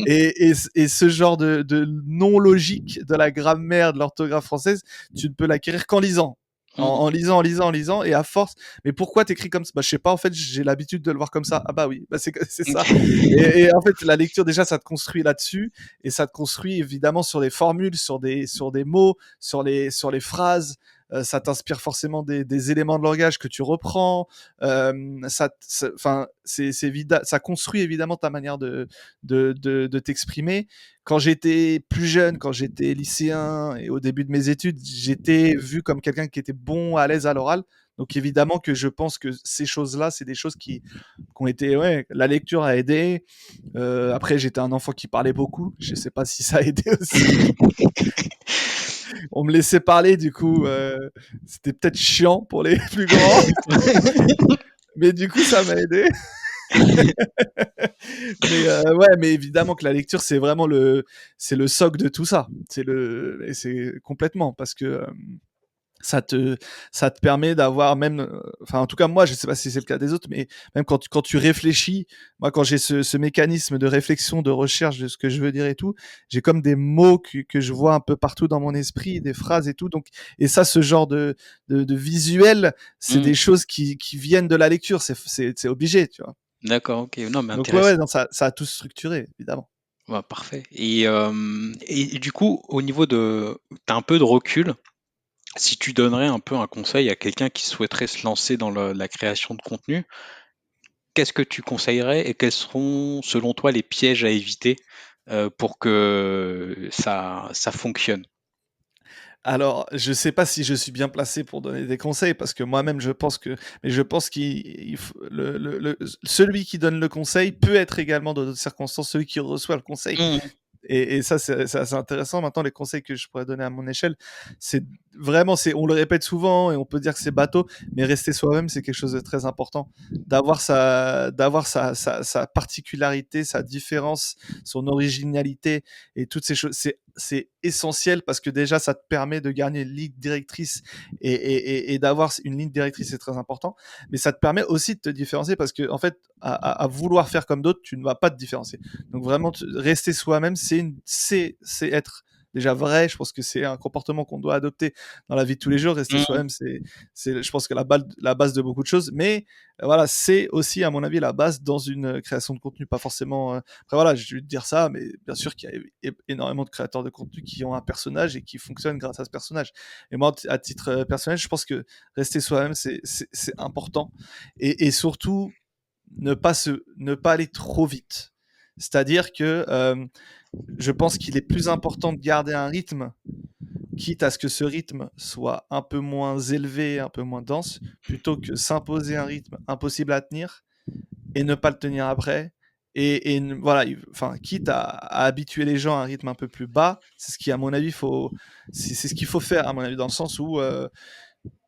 Et ce genre de non-logique de la grammaire, de l'orthographe française, tu ne peux l'acquérir qu'en lisant. En lisant, et à force. Mais pourquoi t'écris comme ça? Bah, je sais pas, en fait, j'ai l'habitude de le voir comme ça. Ah bah oui, bah c'est ça. Et en fait, la lecture, déjà, ça te construit là-dessus, et ça te construit évidemment sur des formules, sur des mots, sur les phrases. Ça t'inspire forcément des éléments de langage que tu reprends. Enfin, ça construit évidemment ta manière de t'exprimer. Quand j'étais plus jeune, quand j'étais lycéen et au début de mes études, j'étais vu comme quelqu'un qui était bon, à l'aise à l'oral. Donc évidemment que je pense que ces choses-là, c'est des choses qui ont été, ouais, la lecture a aidé. Après, j'étais un enfant qui parlait beaucoup. Je sais pas si ça a aidé aussi. On me laissait parler, du coup, c'était peut-être chiant pour les plus grands, mais du coup, ça m'a aidé. Mais évidemment que la lecture, c'est le socle de tout ça. Et c'est complètement parce que ça te, ça te permet d'avoir même, enfin en tout cas moi, je sais pas si c'est le cas des autres, mais même quand tu réfléchis, moi quand j'ai ce mécanisme de réflexion, de recherche de ce que je veux dire et tout, j'ai comme des mots que je vois un peu partout dans mon esprit, des phrases et tout. Donc, et ça, ce genre de visuel, c'est des choses qui viennent de la lecture, c'est obligé, tu vois. D'accord, ok. Non, mais Donc ouais, intéressant. non, ça a tout structuré, évidemment. Ouais, parfait. Et du coup, au niveau t'as un peu de recul. Si tu donnerais un peu un conseil à quelqu'un qui souhaiterait se lancer dans la création de contenu, qu'est-ce que tu conseillerais et quels seront, selon toi, les pièges à éviter pour que ça fonctionne? Alors, je sais pas si je suis bien placé pour donner des conseils parce que moi-même je pense celui qui donne le conseil peut être également dans d'autres circonstances celui qui reçoit le conseil. Mmh. Et ça, c'est assez intéressant. Maintenant, les conseils que je pourrais donner à mon échelle, c'est vraiment, on le répète souvent et on peut dire que c'est bateau, mais rester soi-même, c'est quelque chose de très important. D'avoir sa particularité, sa différence, son originalité et toutes ces choses, c'est essentiel parce que déjà, ça te permet de gagner une ligne directrice et d'avoir une ligne directrice, c'est très important. Mais ça te permet aussi de te différencier parce que, en fait, à vouloir faire comme d'autres, tu ne vas pas te différencier. Donc vraiment, rester soi-même, c'est être déjà vrai. Je pense que c'est un comportement qu'on doit adopter dans la vie de tous les jours. Rester Mmh. soi-même, je pense que la base de beaucoup de choses. Mais voilà, c'est aussi, à mon avis, la base dans une création de contenu. Pas forcément. Après voilà, je vais te dire ça, mais bien sûr qu'il y a énormément de créateurs de contenu qui ont un personnage et qui fonctionnent grâce à ce personnage. Et moi, à titre personnel, je pense que rester soi-même, c'est important. Et surtout, ne pas aller trop vite. C'est-à-dire que je pense qu'il est plus important de garder un rythme quitte à ce que ce rythme soit un peu moins élevé, un peu moins dense, plutôt que s'imposer un rythme impossible à tenir et ne pas le tenir après. Voilà, enfin, quitte à habituer les gens à un rythme un peu plus bas, c'est ce qui, à mon avis, c'est ce qu'il faut faire, à mon avis, dans le sens où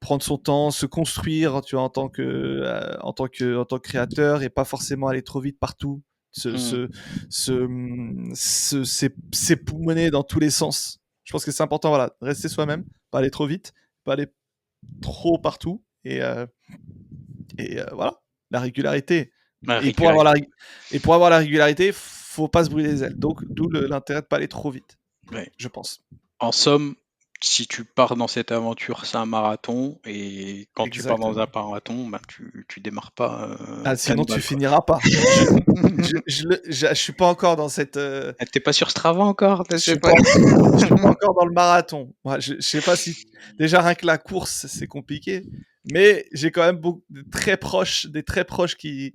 prendre son temps, se construire, tu vois, en tant que créateur, et pas forcément aller trop vite partout, se, Hmm. se, s'époumoner dans tous les sens. Je pense que c'est important, voilà, rester soi-même, pas aller trop vite, pas aller trop partout, voilà, la régularité. La Et pour avoir la, régularité. ré- et pour avoir la régularité, faut pas se brûler les ailes. Donc, d'où l'intérêt de pas aller trop vite, Ouais. je pense. En somme, si tu pars dans cette aventure, c'est un marathon, et quand tu pars dans un Exactement. marathon, ben tu démarres pas Ah, pleine sinon, tu balle, quoi. finiras pas. Je suis pas encore dans cette. Ah, t'es pas sur Strava encore? Je C'est suis pas... pas, je suis pas encore dans le marathon. Moi, je sais pas si déjà rien que la course c'est compliqué, mais j'ai quand même beaucoup des très proches qui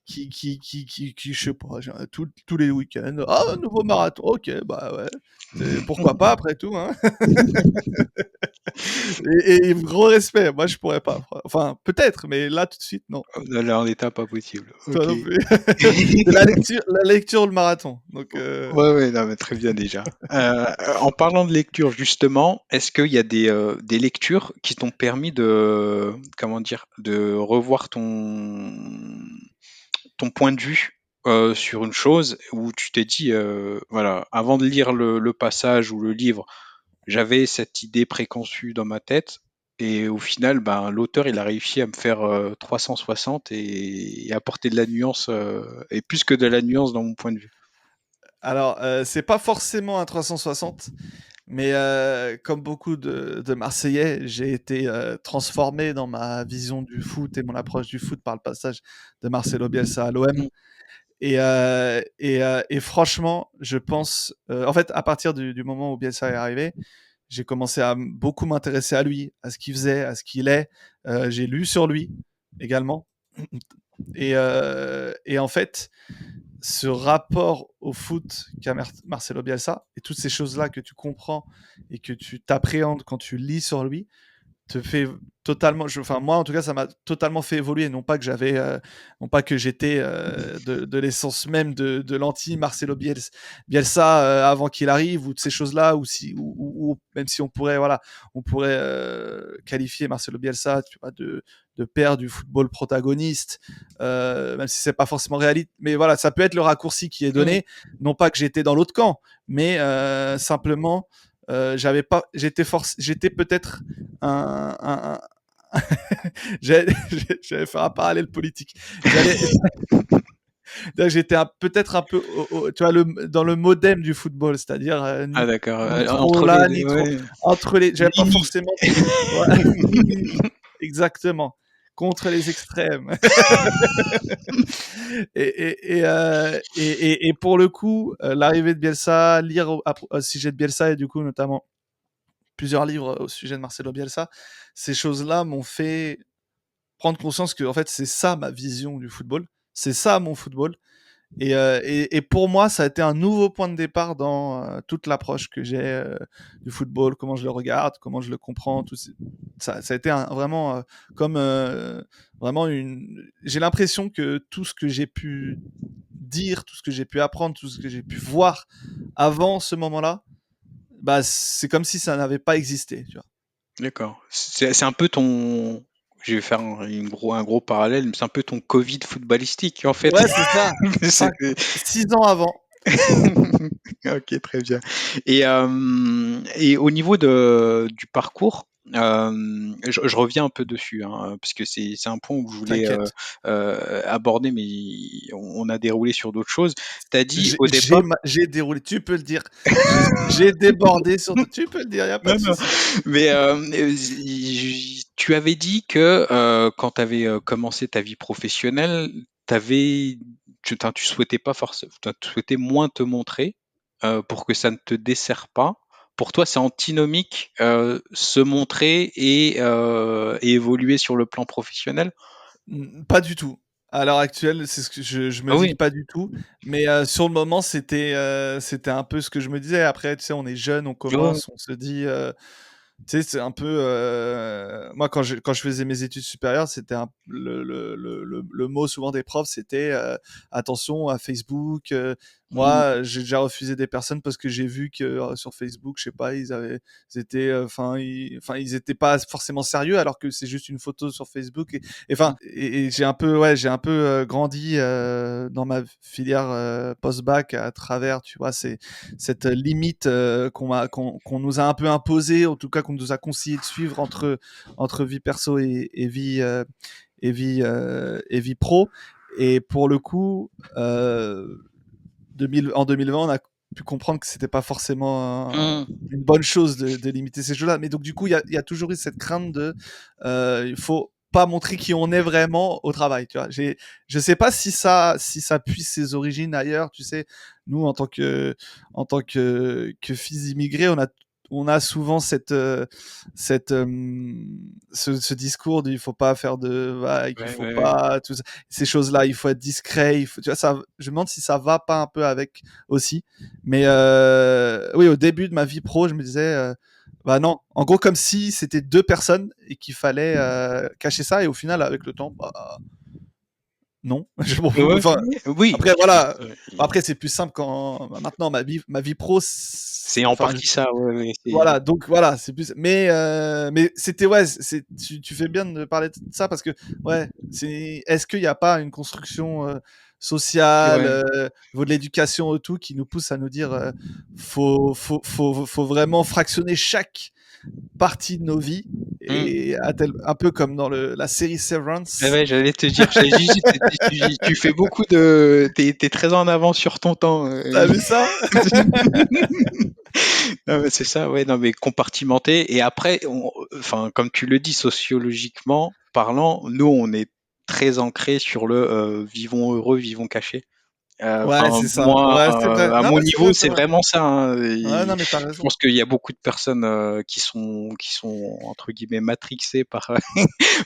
je sais pas, tous les week-ends. Ah, un nouveau marathon. Ok, bah ouais. Pourquoi pas après tout, hein. Gros respect. Moi, je pourrais pas. Enfin, peut-être, mais là tout de suite, non. Là, en état, pas possible. Toi Ok. non plus. C'est la lecture, le marathon. Donc, Ouais, ouais, non, mais très bien déjà. En parlant de lecture, justement, est-ce qu'il y a des lectures qui t'ont permis de, comment dire, de revoir ton point de vue sur une chose où tu t'es dit, voilà, avant de lire le passage ou le livre, j'avais cette idée préconçue dans ma tête, et au final, ben, l'auteur, il a réussi à me faire 360 et apporter de la nuance, et plus que de la nuance dans mon point de vue. alors, c'est pas forcément un 360, mais comme beaucoup de Marseillais, j'ai été transformé dans ma vision du foot et mon approche du foot par le passage de Marcelo Bielsa à l'OM. Mm. Et franchement, je pense, en fait, à partir du moment où Bielsa est arrivé, j'ai commencé à beaucoup m'intéresser à lui, à ce qu'il faisait, à ce qu'il est. J'ai lu sur lui également. Et en fait, ce rapport au foot qu'a Marcelo Bielsa et toutes ces choses-là que tu comprends et que tu t'appréhendes quand tu lis sur lui, te fait totalement. Enfin, moi, en tout cas, ça m'a totalement fait évoluer. Non pas que j'étais de l'essence même de l'anti Marcelo Bielsa avant qu'il arrive, ou de ces choses-là, ou même si on pourrait, voilà, on pourrait qualifier Marcelo Bielsa, tu vois, de père du football protagoniste, même si c'est pas forcément réaliste. Mais voilà, ça peut être le raccourci qui est Mm. donné. Non pas que j'étais dans l'autre camp, mais simplement j'avais pas, j'étais peut-être un j'allais j'allais faire un parallèle politique. J'allais, j'étais peut-être un peu, tu vois, dans le modem du football, c'est-à-dire Ah ni, d'accord, ni trop entre là, les ni trop ouais. entre les. J'avais pas Nini. forcément, voilà, exactement, contre les extrêmes. Et pour le coup, l'arrivée de Bielsa, lire au sujet de Bielsa et du coup notamment plusieurs livres au sujet de Marcelo Bielsa, ces choses-là m'ont fait prendre conscience que en fait c'est ça ma vision du football, c'est ça mon football. Et pour moi, ça a été un nouveau point de départ dans toute l'approche que j'ai du football, comment je le regarde, comment je le comprends. Ça a été vraiment comme vraiment une. J'ai l'impression que tout ce que j'ai pu dire, tout ce que j'ai pu apprendre, tout ce que j'ai pu voir avant ce moment-là, bah c'est comme si ça n'avait pas existé. Tu vois. D'accord. C'est un peu ton, je vais faire un gros parallèle, mais c'est un peu ton Covid footballistique en fait. Ouais, c'est ça. C'est- 6 ans avant. Ok, très bien. Et au niveau du parcours, je reviens un peu dessus, hein, parce que c'est un point où je voulais T'inquiète. aborder, mais on a déroulé sur d'autres choses. Tu as dit au J'ai départ, j'ai déroulé, tu peux le dire. J'ai débordé sur. Tu peux le dire, il n'y a pas non, de non, souci. mais tu avais dit que quand tu avais commencé ta vie professionnelle, tu souhaitais pas forcément, tu souhaitais moins te montrer pour que ça ne te dessert pas. Pour toi, c'est antinomique se montrer et évoluer sur le plan professionnel? Pas du tout. À l'heure actuelle, c'est ce que je me Ah dis oui. que pas du tout, mais sur le moment, c'était un peu ce que je me disais. Après, tu sais, on est jeune, on Ouais, ouais. commence, on se dit, tu sais, c'est un peu, moi, quand je faisais mes études supérieures, c'était le mot souvent des profs, c'était attention à Facebook. Mmh. Moi, j'ai déjà refusé des personnes parce que j'ai vu que sur Facebook, je sais pas, ils étaient, enfin, ils étaient pas forcément sérieux alors que c'est juste une photo sur Facebook. Mmh. Et j'ai un peu, ouais, j'ai un peu grandi dans ma filière post-bac à travers, tu vois, cette limite qu'on nous a un peu imposée, en tout cas qu'on nous a conseillé de suivre entre vie perso et vie pro. Et pour le coup, en 2020, on a pu comprendre que c'était pas forcément Mmh. une bonne chose de limiter ces jeux-là. Mais donc du coup, il y a toujours eu cette crainte de, il faut pas montrer qui on est vraiment au travail. Tu vois, je sais pas si ça puise ses origines ailleurs. Tu sais, nous en tant que fils immigrés, on a souvent cette ce discours du il faut pas faire de vagues, il Ouais, faut ouais, ouais. pas tout ça, ces choses-là, il faut être discret, tu vois, ça, je me demande si ça va pas un peu avec aussi. Mais oui, au début de ma vie pro, je me disais, bah non, en gros, comme si c'était deux personnes et qu'il fallait cacher ça. Et au final, avec le temps, bah non. Je m'en fous. Ouais, Enfin, oui, après, voilà. et Après, c'est plus simple quand maintenant ma vie pro, c'est en enfin, partie ça, ouais, ouais, voilà, donc voilà, c'est plus. Mais c'était ouais, tu fais bien de parler de ça parce que ouais, est-ce qu'il n'y a pas une construction sociale, ouais. au niveau de l'éducation et tout, qui nous pousse à nous dire faut vraiment fractionner chaque partie de nos vies Mmh. et un peu comme dans la série Ouais, Severance. ouais, j'allais te dire, tu fais beaucoup de, t'es très en avance sur ton temps. T'as vu ça? Non, mais c'est ça, ouais, non, mais compartimenter. Et après, enfin, comme tu le dis, sociologiquement parlant, nous, on est très ancré sur le vivons heureux, vivons cachés. Ouais, Enfin, c'est ça. moi, Ouais, c'est vrai. à Non, mon mais c'est vrai, niveau, c'est c'est vrai. vraiment ça, hein. Ouais, Et non, mais t'as je raison. pense qu'il y a beaucoup de personnes qui sont entre guillemets matrixées par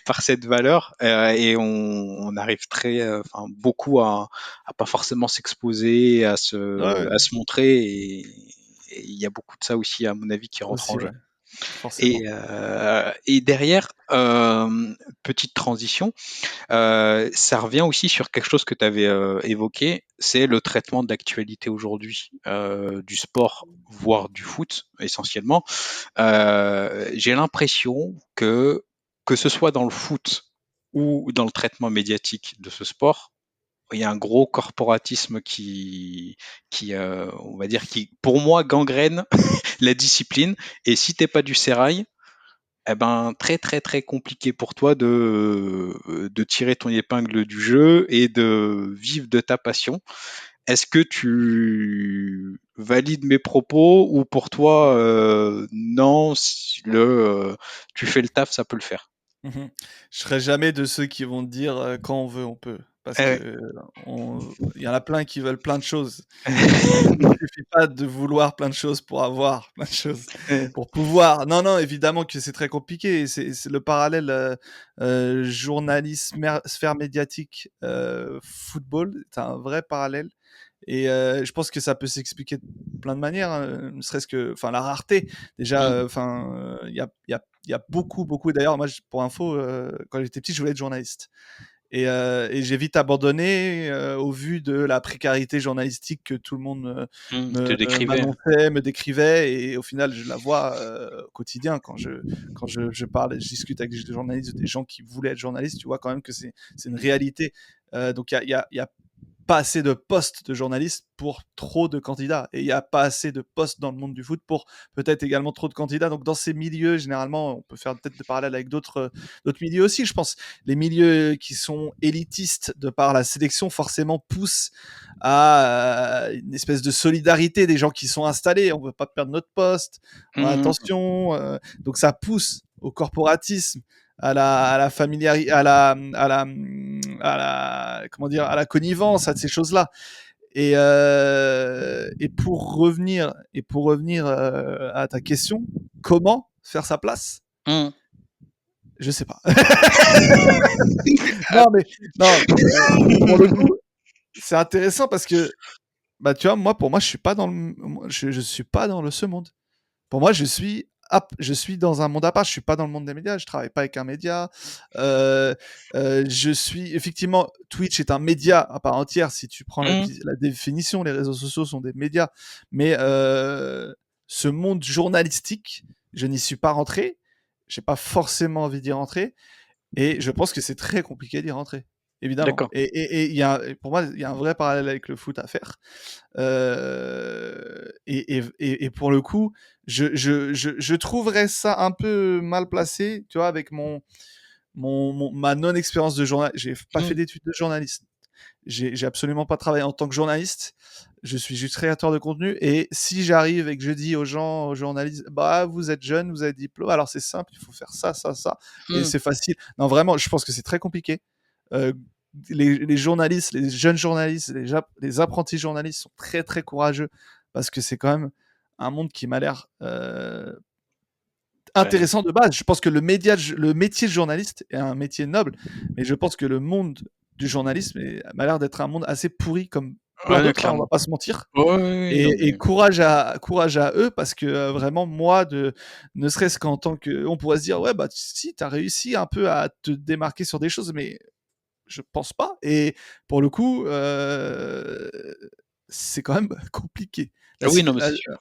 par cette valeur, et on arrive enfin, beaucoup à pas forcément s'exposer, Ouais, ouais, à se montrer, et il y a beaucoup de ça aussi, à mon avis, qui rentre en aussi, jeu. ouais, forcément. Et derrière, petite transition, ça revient aussi sur quelque chose que tu avais évoqué, c'est le traitement d'actualité aujourd'hui, du sport, voire du foot essentiellement. J'ai l'impression que ce soit dans le foot ou dans le traitement médiatique de ce sport, il y a un gros corporatisme on va dire, qui, pour moi, gangrène la discipline. Et si t'es pas du sérail, eh ben, très très très compliqué pour toi de tirer ton épingle du jeu et de vivre de ta passion. Est-ce que tu valides mes propos, ou pour toi, non, si tu fais le taf, ça peut le faire? Mmh. Je serai jamais de ceux qui vont te dire, quand on veut, on peut. Parce Eh que il y en a plein qui veulent plein de choses. ouais. Il suffit pas de vouloir plein de choses pour avoir plein de choses, pour pouvoir. Non, non, évidemment que c'est très compliqué et c'est le parallèle, journalisme, sphère médiatique, football, c'est un vrai parallèle. Et je pense que ça peut s'expliquer de plein de manières, hein, ne serait-ce que, enfin, la rareté. Déjà, Mmh. enfin, il y a beaucoup, beaucoup. D'ailleurs, moi, pour info, quand j'étais petit, je voulais être journaliste. Et j'ai vite abandonné au vu de la précarité journalistique que tout le monde Mmh. Te décrivais. m'annonçait, me décrivait. Et au final, je la vois au quotidien quand je parle et je discute avec des journalistes, des gens qui voulaient être journalistes. Tu vois quand même que c'est une réalité. Donc il y a pas assez de postes de journalistes pour trop de candidats. Et il n'y a pas assez de postes dans le monde du foot pour peut-être également trop de candidats. Donc dans ces milieux, généralement, on peut faire peut-être de parallèles avec d'autres milieux aussi, je pense. Les milieux qui sont élitistes de par la sélection, forcément, poussent à une espèce de solidarité des gens qui sont installés. On ne veut pas perdre notre poste. Mmh. Attention. Donc ça pousse au corporatisme, à la familiarité, comment dire, à la connivence, à ces choses-là. Et pour revenir à ta question, comment faire sa place? Mmh. Je sais pas. Non, mais non, pour le coup, c'est intéressant parce que, bah, tu vois, moi, pour moi, je suis pas dans je suis pas dans ce monde. Pour moi, je suis dans un monde à part. Je suis pas dans le monde des médias. Je travaille pas avec un média. Euh, je suis effectivement Twitch est un média à part entière. Si tu prends Mmh, la définition, les réseaux sociaux sont des médias. Mais ce monde journalistique, je n'y suis pas rentré. J'ai pas forcément envie d'y rentrer. Et je pense que c'est très compliqué d'y rentrer, évidemment. d'accord. Et pour moi, il y a un vrai parallèle avec le foot à faire. Et pour le coup, je trouverais ça un peu mal placé, tu vois, avec ma non-expérience de journaliste. J'ai pas fait Mmh, d'études de journaliste. J'ai absolument pas travaillé en tant que journaliste. Je suis juste créateur de contenu. Et si j'arrive et que je dis aux gens, aux journalistes, bah, vous êtes jeune, vous avez diplôme, alors c'est simple, il faut faire ça, ça, ça. Et mmh, c'est facile. Non, vraiment, je pense que c'est très compliqué. Euh, les journalistes, les jeunes journalistes, les apprentis journalistes sont très, très courageux parce que c'est quand même un monde qui m'a l'air ouais. intéressant de base. Je pense que le métier de journaliste est un métier noble, mais je pense que le monde du journalisme m'a l'air d'être un monde assez pourri comme plein Ouais, d'autres, hein, on va clairement. pas se mentir. Ouais, ouais, ouais, non Et mais courage à eux parce que vraiment moi ne serait-ce qu'en tant que on pourrait se dire ouais bah si tu as réussi un peu à te démarquer sur des choses mais je pense pas et pour le coup c'est quand même compliqué. ah oui, non mais c'est sûr.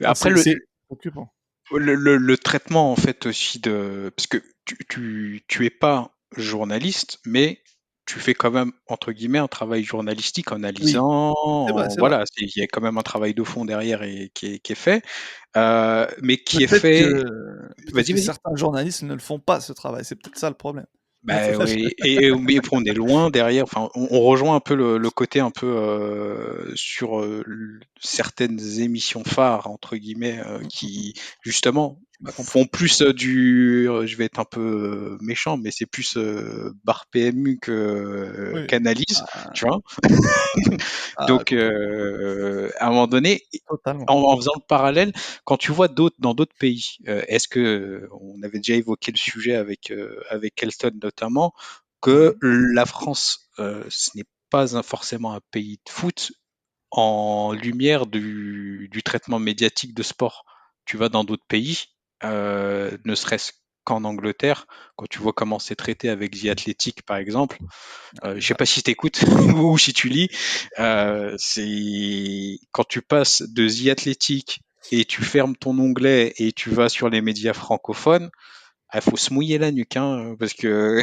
Après C'est occupant. le traitement en fait aussi de parce que tu es pas journaliste, mais tu fais quand même entre guillemets «un travail journalistique» en Oui, analysant, c'est vrai, en c'est vrai. voilà, il y a quand même un travail de fond derrière et qui est fait, mais qui est Peut-être que fait peut-être vas-y, que vas-y. certains journalistes ne le font pas ce travail, c'est peut-être ça le problème. Bah, oui mais après on est loin derrière, enfin on rejoint un peu le côté un peu, sur, certaines «émissions phares» entre guillemets, qui justement Tu m'as compris. font plus, je vais être un peu, méchant, mais c'est plus, bar PMU Oui. qu'analyse, Ah, tu vois? Donc, complètement, à un moment donné, totalement. en faisant le parallèle, quand tu vois dans d'autres pays, est-ce que on avait déjà évoqué le sujet avec Elston notamment, que Mmh. la France, ce n'est pas forcément un pays de foot en lumière du traitement médiatique de sport. Tu vas dans d'autres pays, ne serait-ce qu'en Angleterre, quand tu vois comment c'est traité avec The Athletic par exemple, je sais Ja pas si tu écoutes ou si tu lis, c'est quand tu passes de The Athletic et tu fermes ton onglet et tu vas sur les médias francophones, il faut se mouiller la nuque, hein, parce que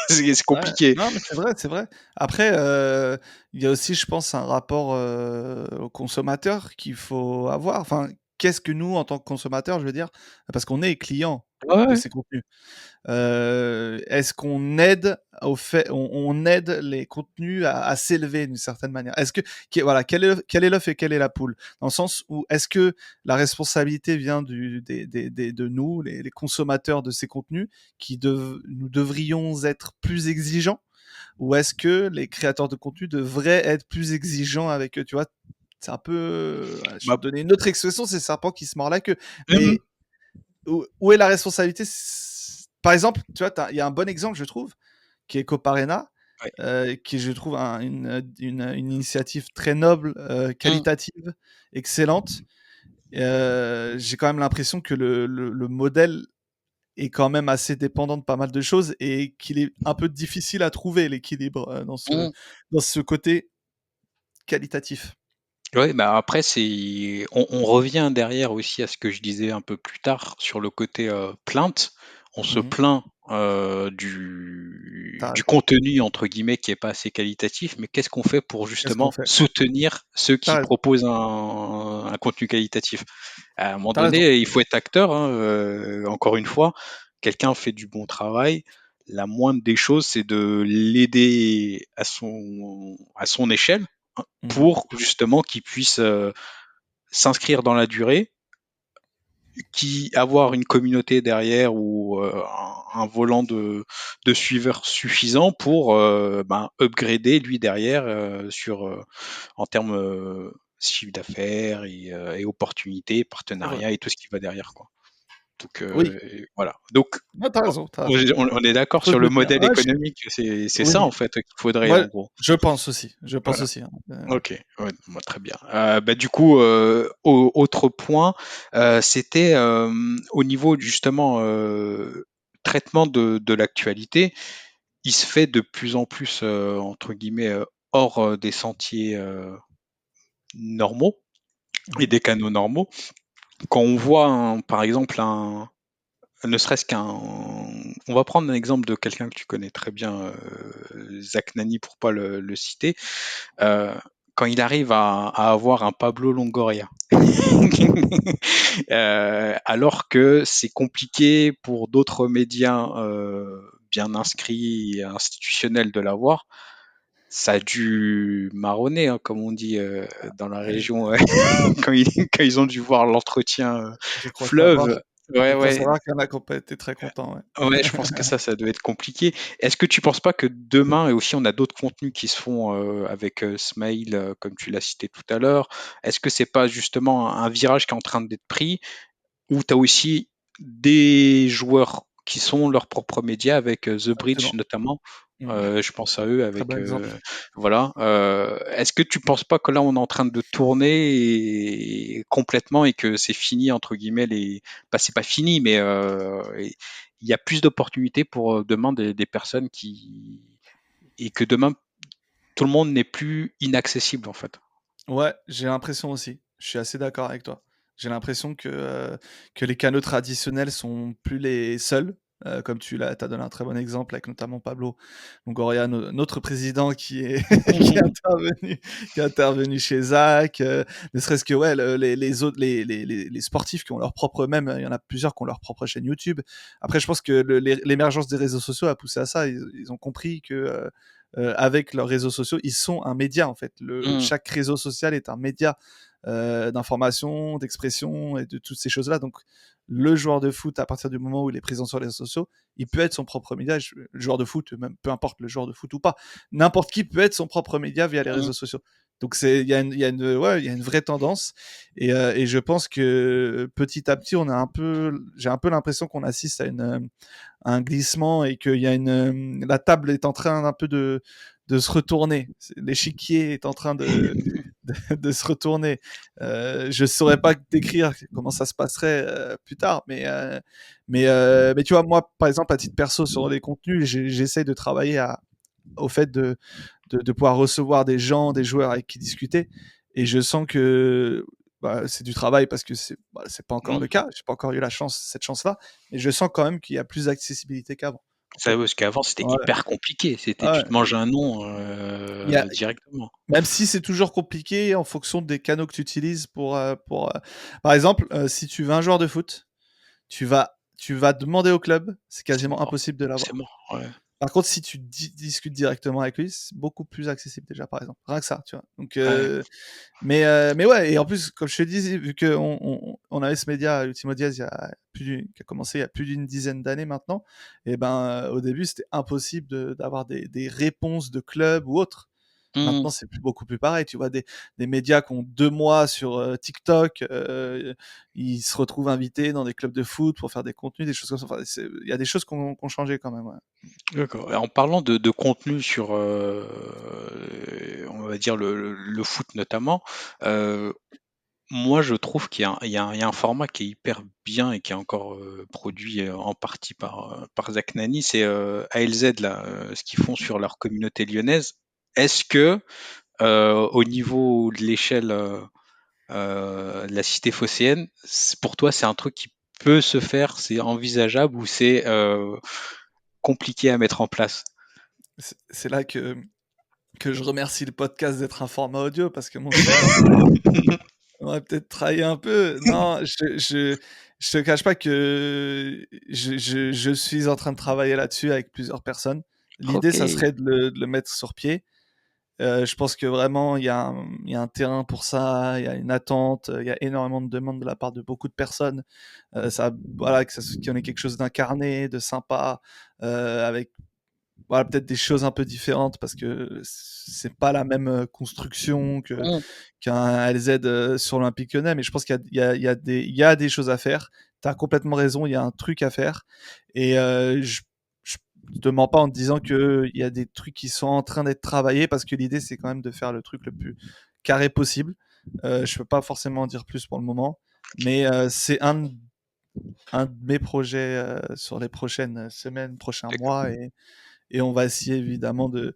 c'est Ouais, compliqué. non, mais c'est vrai, c'est vrai. Après, il y a aussi, je pense, un rapport, au consommateur qu'il faut avoir. Enfin, qu'est-ce que nous, en tant que consommateurs, je veux dire, parce qu'on est clients Ouais, de ouais. ces contenus. Est-ce qu'on aide on aide les contenus à s'élever d'une certaine manière? Est-ce que voilà, quel est l'œuf et quelle est la poule? Dans le sens où est-ce que la responsabilité vient de nous, les consommateurs de ces contenus, nous devrions être plus exigeants? Ou est-ce que les créateurs de contenu devraient être plus exigeants avec eux? Tu vois? C'est un peu, je vais Bah, te donner une autre expression, c'est le serpent qui se mord la queue. mmh Mais où est la responsabilité? Par exemple, tu vois, il y a un bon exemple, je trouve, qui est Coparena, ouais. qui je trouve une initiative très noble, Mmh. qualitative, excellente. J'ai quand même l'impression que le modèle est quand même assez dépendant de pas mal de choses et qu'il est un peu difficile à trouver l'équilibre Mmh. dans ce côté qualitatif. Ouais, bah, après c'est on revient derrière aussi à ce que je disais un peu plus tard sur le côté, plainte. On se Mmh. plaint, Tu du raison. «contenu» entre guillemets qui est pas assez qualitatif, mais qu'est-ce qu'on fait pour Qu'est-ce qu'on justement fait? soutenir ceux Tu qui raison. proposent un contenu qualitatif? À un moment Tu raison. donné, il faut être acteur, hein, encore une fois, quelqu'un fait du bon travail, la moindre des choses, c'est de l'aider à son échelle, hein, Mmh. pour justement qu'il puisse, s'inscrire dans la durée, qui avoir une communauté derrière ou, un volant de suiveurs suffisant pour, ben, upgrader lui derrière, sur, en termes, chiffre d'affaires et opportunités, C'est vrai. partenariats et tout ce qui va derrière, quoi. Donc Oui, voilà. Donc non, t'as raison, t'as on, raison. on est d'accord Faut sur se le le dire. modèle Ouais, économique, c'est ça oui, en fait qu'il faudrait moi, en gros. je pense aussi. Je pense Voilà. aussi. Hein. Ok, ouais, moi, très bien. Bah, du coup, autre point, c'était au niveau justement traitement de l'actualité, il se fait de plus en plus entre guillemets hors des sentiers normaux et Mhm. des canaux normaux. Quand on voit par exemple ne serait-ce qu'un, on va prendre un exemple de quelqu'un que tu connais très bien, Zach Nani pour pas le citer. Euh, Quand il arrive à avoir un Pablo Longoria, alors que c'est compliqué pour d'autres médias bien inscrits et institutionnels de l'avoir, ça a dû marronner, hein, comme on dit dans la Euh, région, quand ils ont dû voir l'entretien je crois savoir. fleuve. Ouais, Je crois ouais, savoir qu'il y en a qui n'ont pas été très contents. ouais, Ouais. je pense que ça doit être compliqué. Est-ce que tu penses pas que demain, et aussi on a d'autres contenus qui se font avec Smail, comme tu l'as cité tout à l'heure, est-ce que c'est pas justement un virage qui est en train d'être pris, où tu as aussi des joueurs qui sont leurs propres médias avec The Bridge Exactement. notamment. Mm. Je pense à eux Très avec bon exemple. voilà. Est-ce que tu penses pas que là on est en train de tourner complètement et que c'est fini entre guillemets les bah, c'est pas fini mais il y a plus d'opportunités pour demain des personnes qui et que demain tout le monde n'est plus inaccessible en fait. Ouais, j'ai l'impression aussi. Je suis assez d'accord avec toi. J'ai l'impression que les canaux traditionnels sont plus les seuls. Comme tu l'as, as donné un très bon exemple avec notamment Pablo Longoria, notre président qui est qui est intervenu chez Zach. Ne serait-ce que ouais, les autres, les sportifs qui ont leur propre même, il y en a plusieurs qui ont leur propre chaîne YouTube. Après, je pense que l'émergence des réseaux sociaux a poussé à ça. Ils ont compris que avec leurs réseaux sociaux, ils sont un média en fait. Mm, Chaque réseau social est un média d'information, d'expression et de toutes ces choses-là. Donc, le joueur de foot, à partir du moment où il est présent sur les réseaux sociaux, il peut être son propre média. Le joueur de foot, même peu importe le joueur de foot ou pas, n'importe qui peut être son propre média via les mm, réseaux sociaux. Donc il y a une vraie tendance et je pense que petit à petit j'ai un peu l'impression qu'on assiste à un glissement et que la table est en train un peu de se retourner. L'échiquier est en train de se retourner. Je ne saurais pas décrire comment ça se passerait plus tard, mais tu vois, moi, par exemple, à titre perso, sur les contenus, j'essaie de travailler au fait de pouvoir recevoir des gens, des joueurs avec qui discuter. Et je sens que bah, c'est du travail parce que c'est pas encore mm. le cas. J'ai pas encore eu cette chance-là. Mais je sens quand même qu'il y a plus d'accessibilité qu'avant. Ça, parce qu'avant c'était Ouais, hyper compliqué, c'était tu ouais. te manges un nom Il y a, directement. Même si c'est toujours compliqué en fonction des canaux que tu utilises par exemple, si tu veux un joueur de foot, tu vas demander au club, c'est C'est quasiment mort, impossible de c'est l'avoir. mort, ouais. Par contre, si tu discutes directement avec lui, c'est beaucoup plus accessible déjà, par exemple. Rien que ça, tu vois. Donc, Ouais. mais ouais, et en plus, comme je te dis, vu qu'on on avait ce média Ultimo Diaz qui a commencé il y a plus d'une dizaine d'années maintenant, et ben au début c'était impossible d'avoir des réponses de clubs ou autres. Mmh. Maintenant, c'est beaucoup plus pareil. Tu vois des médias qui ont 2 mois sur TikTok, ils se retrouvent invités dans des clubs de foot pour faire des contenus, des choses comme ça. Enfin, il y a des choses qui ont changé quand même. Ouais. D'accord. Et en parlant de contenu sur, on va dire le foot notamment, heu, moi je trouve qu'il y a il y a un format qui est hyper bien et qui est encore, produit, en partie par Zach Nani, c'est, ALZ là, ce qu'ils font sur leur communauté lyonnaise. Est-ce que, au niveau de l'échelle, de la cité phocéenne, pour toi c'est un truc qui peut se faire, c'est envisageable ou c'est, compliqué à mettre en place? C'est là que je remercie le podcast d'être un format audio parce que mon cerveau aurait peut-être trahi un peu. Non, je te cache pas que je suis en train de travailler là-dessus avec plusieurs personnes. L'idée, ça OK. serait de le mettre sur pied. Je pense que vraiment il y a un terrain pour ça, il y a une attente, il y a énormément de demandes de la part de beaucoup de personnes. Ça voilà, qu'il y en ait quelque chose d'incarné, de sympa, avec voilà, peut-être des choses un peu différentes parce que c'est pas la même construction Mmh. qu'un LZ sur l'Olympique Lyonnais, mais je pense qu'il y a des choses à faire. t'as complètement raison, il y a un truc à faire. Et je te mens pas en te disant qu'il y a des trucs qui sont en train d'être travaillés, parce que l'idée, c'est quand même de faire le truc le plus carré possible. Je peux pas forcément en dire plus pour le moment, mais c'est un de mes projets sur les prochaines semaines, prochains D'accord. mois, et on va essayer évidemment de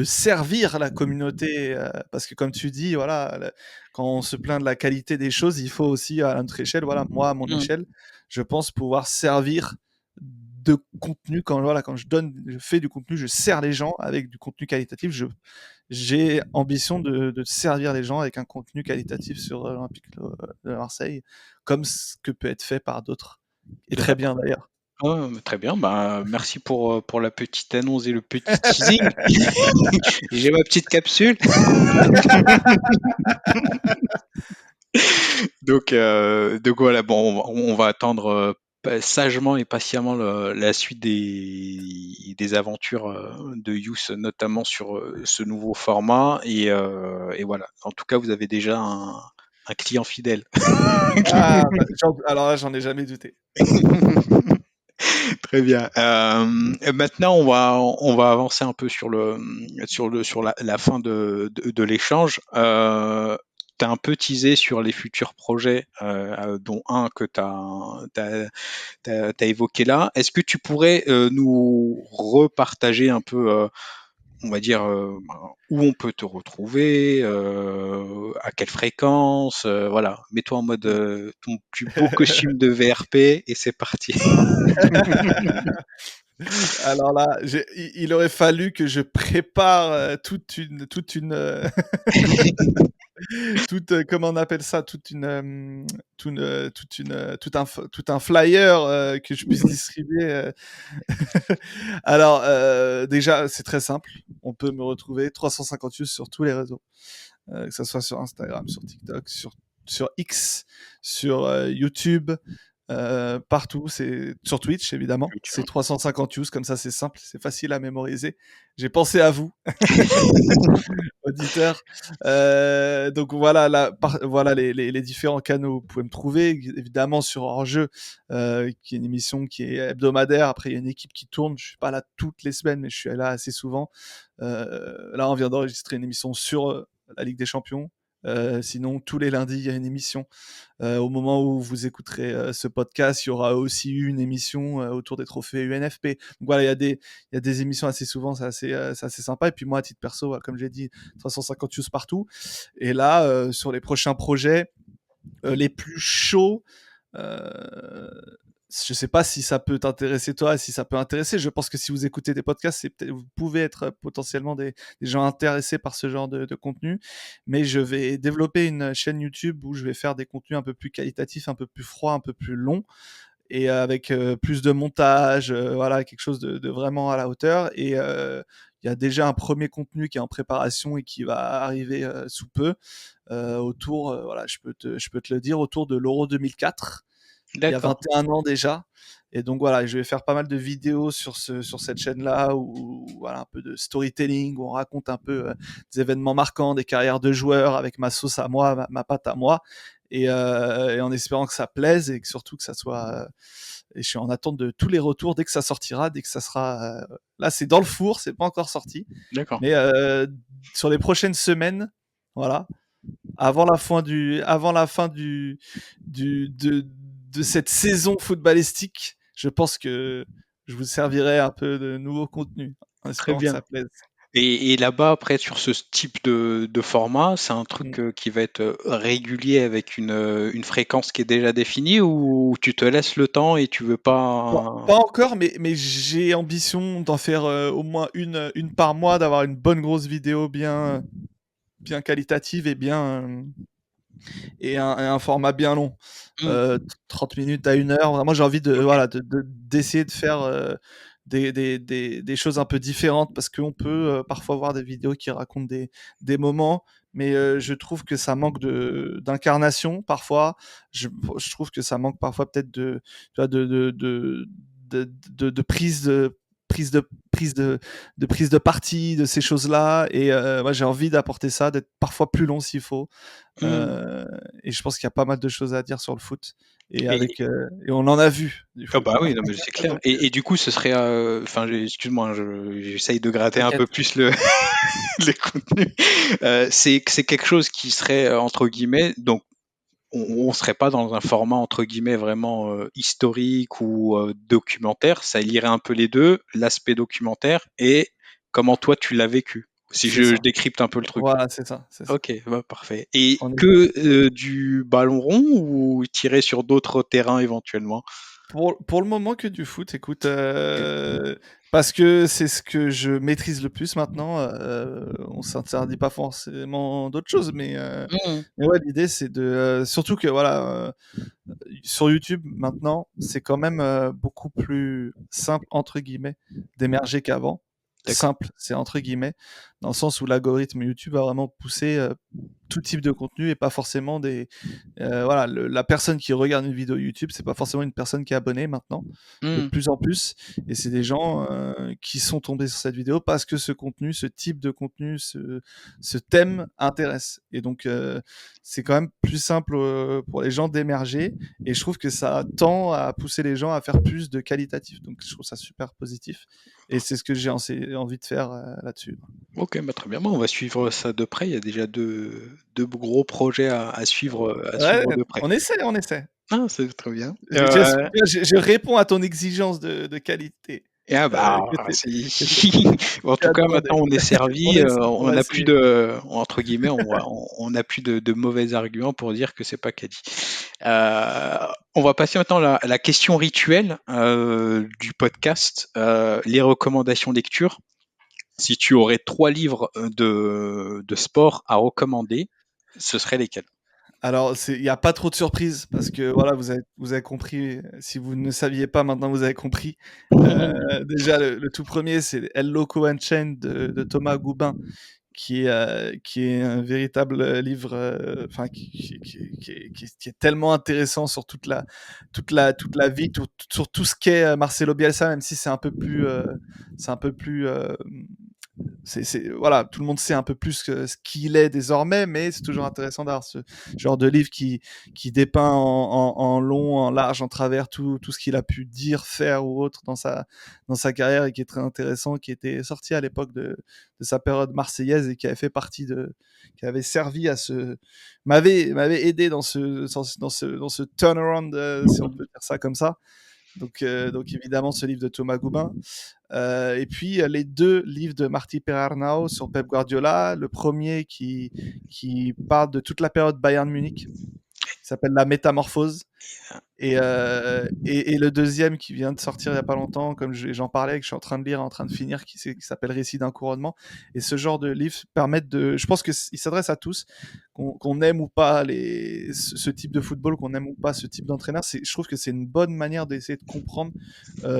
servir la communauté, parce que comme tu dis, voilà, quand on se plaint de la qualité des choses, il faut aussi à notre échelle, voilà, moi à mon Mm. échelle, je pense pouvoir servir de contenu quand voilà, quand je fais du contenu, je sers les gens avec du contenu qualitatif. J'ai ambition de servir les gens avec un contenu qualitatif sur l'Olympique de Marseille, comme ce que peut être fait par d'autres, et très bien D'accord. d'ailleurs. Très bien, bah, merci pour la petite annonce et le petit teasing. J'ai ma petite capsule. Donc voilà, bon, on va attendre sagement et patiemment la suite des aventures de Youth, notamment sur ce nouveau format. Et voilà, en tout cas, vous avez déjà un client fidèle. Ah, bah, alors là, j'en ai jamais douté. Très bien. Maintenant, on va avancer un peu sur la fin de l'échange. Tu as un peu teasé sur les futurs projets, dont un que tu as évoqué là. Est-ce que tu pourrais nous repartager un peu, on va dire, où on peut te retrouver, à quelle fréquence, voilà. Mets-toi en mode ton plus beau costume de VRP et c'est parti. Alors là, il aurait fallu que je prépare comment on appelle ça, tout un flyer que je puisse distribuer. Alors, déjà, c'est très simple. On peut me retrouver 350 views sur tous les réseaux, que ce soit sur Instagram, sur TikTok, sur X, sur YouTube, partout. C'est sur Twitch, évidemment. Twitch, C'est hein. 350 views, comme ça, c'est simple, c'est facile à mémoriser. J'ai pensé à vous, auditeurs. Donc voilà, voilà les différents canaux où vous pouvez me trouver. Évidemment sur Hors-jeu, qui est une émission qui est hebdomadaire. Après, il y a une équipe qui tourne. Je suis pas là toutes les semaines, mais je suis là assez souvent. Là, on vient d'enregistrer une émission sur la Ligue des Champions. Sinon, tous les lundis, il y a une émission. Au moment où vous écouterez ce podcast, il y aura aussi eu une émission autour des trophées UNFP. Donc voilà, il y a des émissions assez souvent, c'est assez sympa. Et puis moi, à titre perso, voilà, comme j'ai dit, 350 views partout. Et là, sur les prochains projets, les plus chauds, euh, je sais pas si ça peut t'intéresser toi, si ça peut intéresser. Je pense que si vous écoutez des podcasts, vous pouvez être potentiellement des gens intéressés par ce genre de contenu. Mais je vais développer une chaîne YouTube où je vais faire des contenus un peu plus qualitatifs, un peu plus froids, un peu plus longs, et avec plus de montage, voilà, quelque chose de vraiment à la hauteur. Et il y a déjà un premier contenu qui est en préparation et qui va arriver sous peu, autour, voilà, je peux te le dire, autour de l'Euro 2004, il y a D'accord. 21 ans déjà. Et donc voilà, je vais faire pas mal de vidéos sur cette chaîne-là, où voilà, un peu de storytelling, où on raconte un peu des événements marquants, des carrières de joueurs avec ma sauce à moi, ma patte à moi. Et en espérant que ça plaise, et que surtout que ça soit. Et je suis en attente de tous les retours dès que ça sortira, dès que ça sera. Là, c'est dans le four, c'est pas encore sorti. D'accord. Mais sur les prochaines semaines, voilà, avant la fin de cette saison footballistique, je pense que je vous servirai un peu de nouveaux contenus, en Très espérant que bien. ça plaise. Et là-bas, après, sur ce type de format, c'est un Mm. truc qui va être régulier avec une fréquence qui est déjà définie, ou tu te laisses le temps et tu veux pas. Pas encore, mais j'ai ambition d'en faire au moins une par mois, d'avoir une bonne grosse vidéo bien qualitative et un format bien long. Hmm, 30 minutes à 1 heure. Vraiment, j'ai envie ok, voilà, d'essayer de faire des choses un peu différentes, parce qu'on peut parfois voir des vidéos qui racontent des moments, mais je trouve que ça manque d'incarnation parfois. Je trouve que ça manque parfois peut-être tu vois, de prise de de prise de parti, de ces choses-là. Et moi, j'ai envie d'apporter ça, d'être parfois plus long s'il faut. Et je pense qu'il y a pas mal de choses à dire sur le foot. Et Et, et on en a vu du ah foot. bah oui, non, mais c'est clair. Et du coup, ce serait, enfin, excuse-moi, hein, j'essaye de gratter un peu T'inquiète. plus le contenu. C'est quelque chose qui serait entre guillemets, donc on serait pas dans un format entre guillemets vraiment historique ou documentaire. Ça lirait un peu les deux, l'aspect documentaire et comment toi tu l'as vécu. Si C'est je ça. décrypte un peu le truc. Voilà, c'est ça. C'est ça. Ok, bah, parfait. Et On est que du ballon rond ou tirer sur d'autres terrains éventuellement? pour le moment que du foot, écoute, Ok. parce que c'est ce que je maîtrise le plus maintenant. On s'interdit pas forcément d'autres choses, Mhm. mais ouais, l'idée c'est de surtout que voilà, sur YouTube maintenant, c'est quand même beaucoup plus simple entre guillemets d'émerger qu'avant. D'accord. Simple, c'est entre guillemets, dans le sens où l'algorithme YouTube a vraiment poussé tout type de contenu et pas forcément des voilà, la personne qui regarde une vidéo YouTube, c'est pas forcément une personne qui est abonnée maintenant, de Mhm. plus en plus, et c'est des gens qui sont tombés sur cette vidéo parce que ce contenu, ce type de contenu, ce thème intéresse. Et donc c'est quand même plus simple pour les gens d'émerger, et je trouve que ça tend à pousser les gens à faire plus de qualitatif. Donc je trouve ça super positif, et c'est ce que j'ai envie de faire là-dessus. Ok, bah très bien. Bon, on va suivre ça de près. Il y a déjà deux gros projets à Ouais, suivre de près. on essaie, on essaie. Ah, c'est très bien. Je réponds à ton exigence de qualité Et ah bah, que que en tu tout as cas demandé. maintenant on est On servi, essaie, on on va n'a plus essayer. de entre guillemets, on n'a plus de mauvais arguments pour dire que c'est pas quali. On va passer maintenant à la question rituelle du podcast, les recommandations lecture. Si tu aurais 3 livres de sport à recommander, ce seraient lesquels? Alors, il n'y a pas trop de surprises parce que voilà, vous avez compris. Si vous ne saviez pas, maintenant vous avez compris. Déjà, le tout premier, c'est El Loco Unchained de Thomas Goubin, qui est un véritable livre, enfin qui est tellement intéressant sur toute la vie, sur tout ce qu'est Marcelo Bielsa, même si c'est un peu plus voilà, tout le monde sait un peu plus ce qu'il est désormais, mais c'est toujours intéressant d'avoir ce genre de livre qui dépeint en long, en large, en travers tout ce qu'il a pu dire, faire ou autre dans sa carrière, et qui est très intéressant, qui était sorti à l'époque de sa période marseillaise, et qui avait fait partie qui avait servi à m'avait aidé dans dans ce turnaround, si on peut dire ça comme ça. Donc évidemment ce livre de Thomas Goubin. Et puis les deux livres de Martí Perarnau sur Pep Guardiola. Le premier qui parle de toute la période Bayern Munich, qui s'appelle La Métamorphose. Et le deuxième qui vient de sortir il n'y a pas longtemps, comme j'en parlais, que je suis en train de lire, en train de finir, qui s'appelle Récit d'un couronnement. Et ce genre de livres permettent de... Je pense qu'il s'adresse à tous, qu'on aime ou pas ce type de football, qu'on aime ou pas ce type d'entraîneur. Je trouve que c'est une bonne manière d'essayer de comprendre.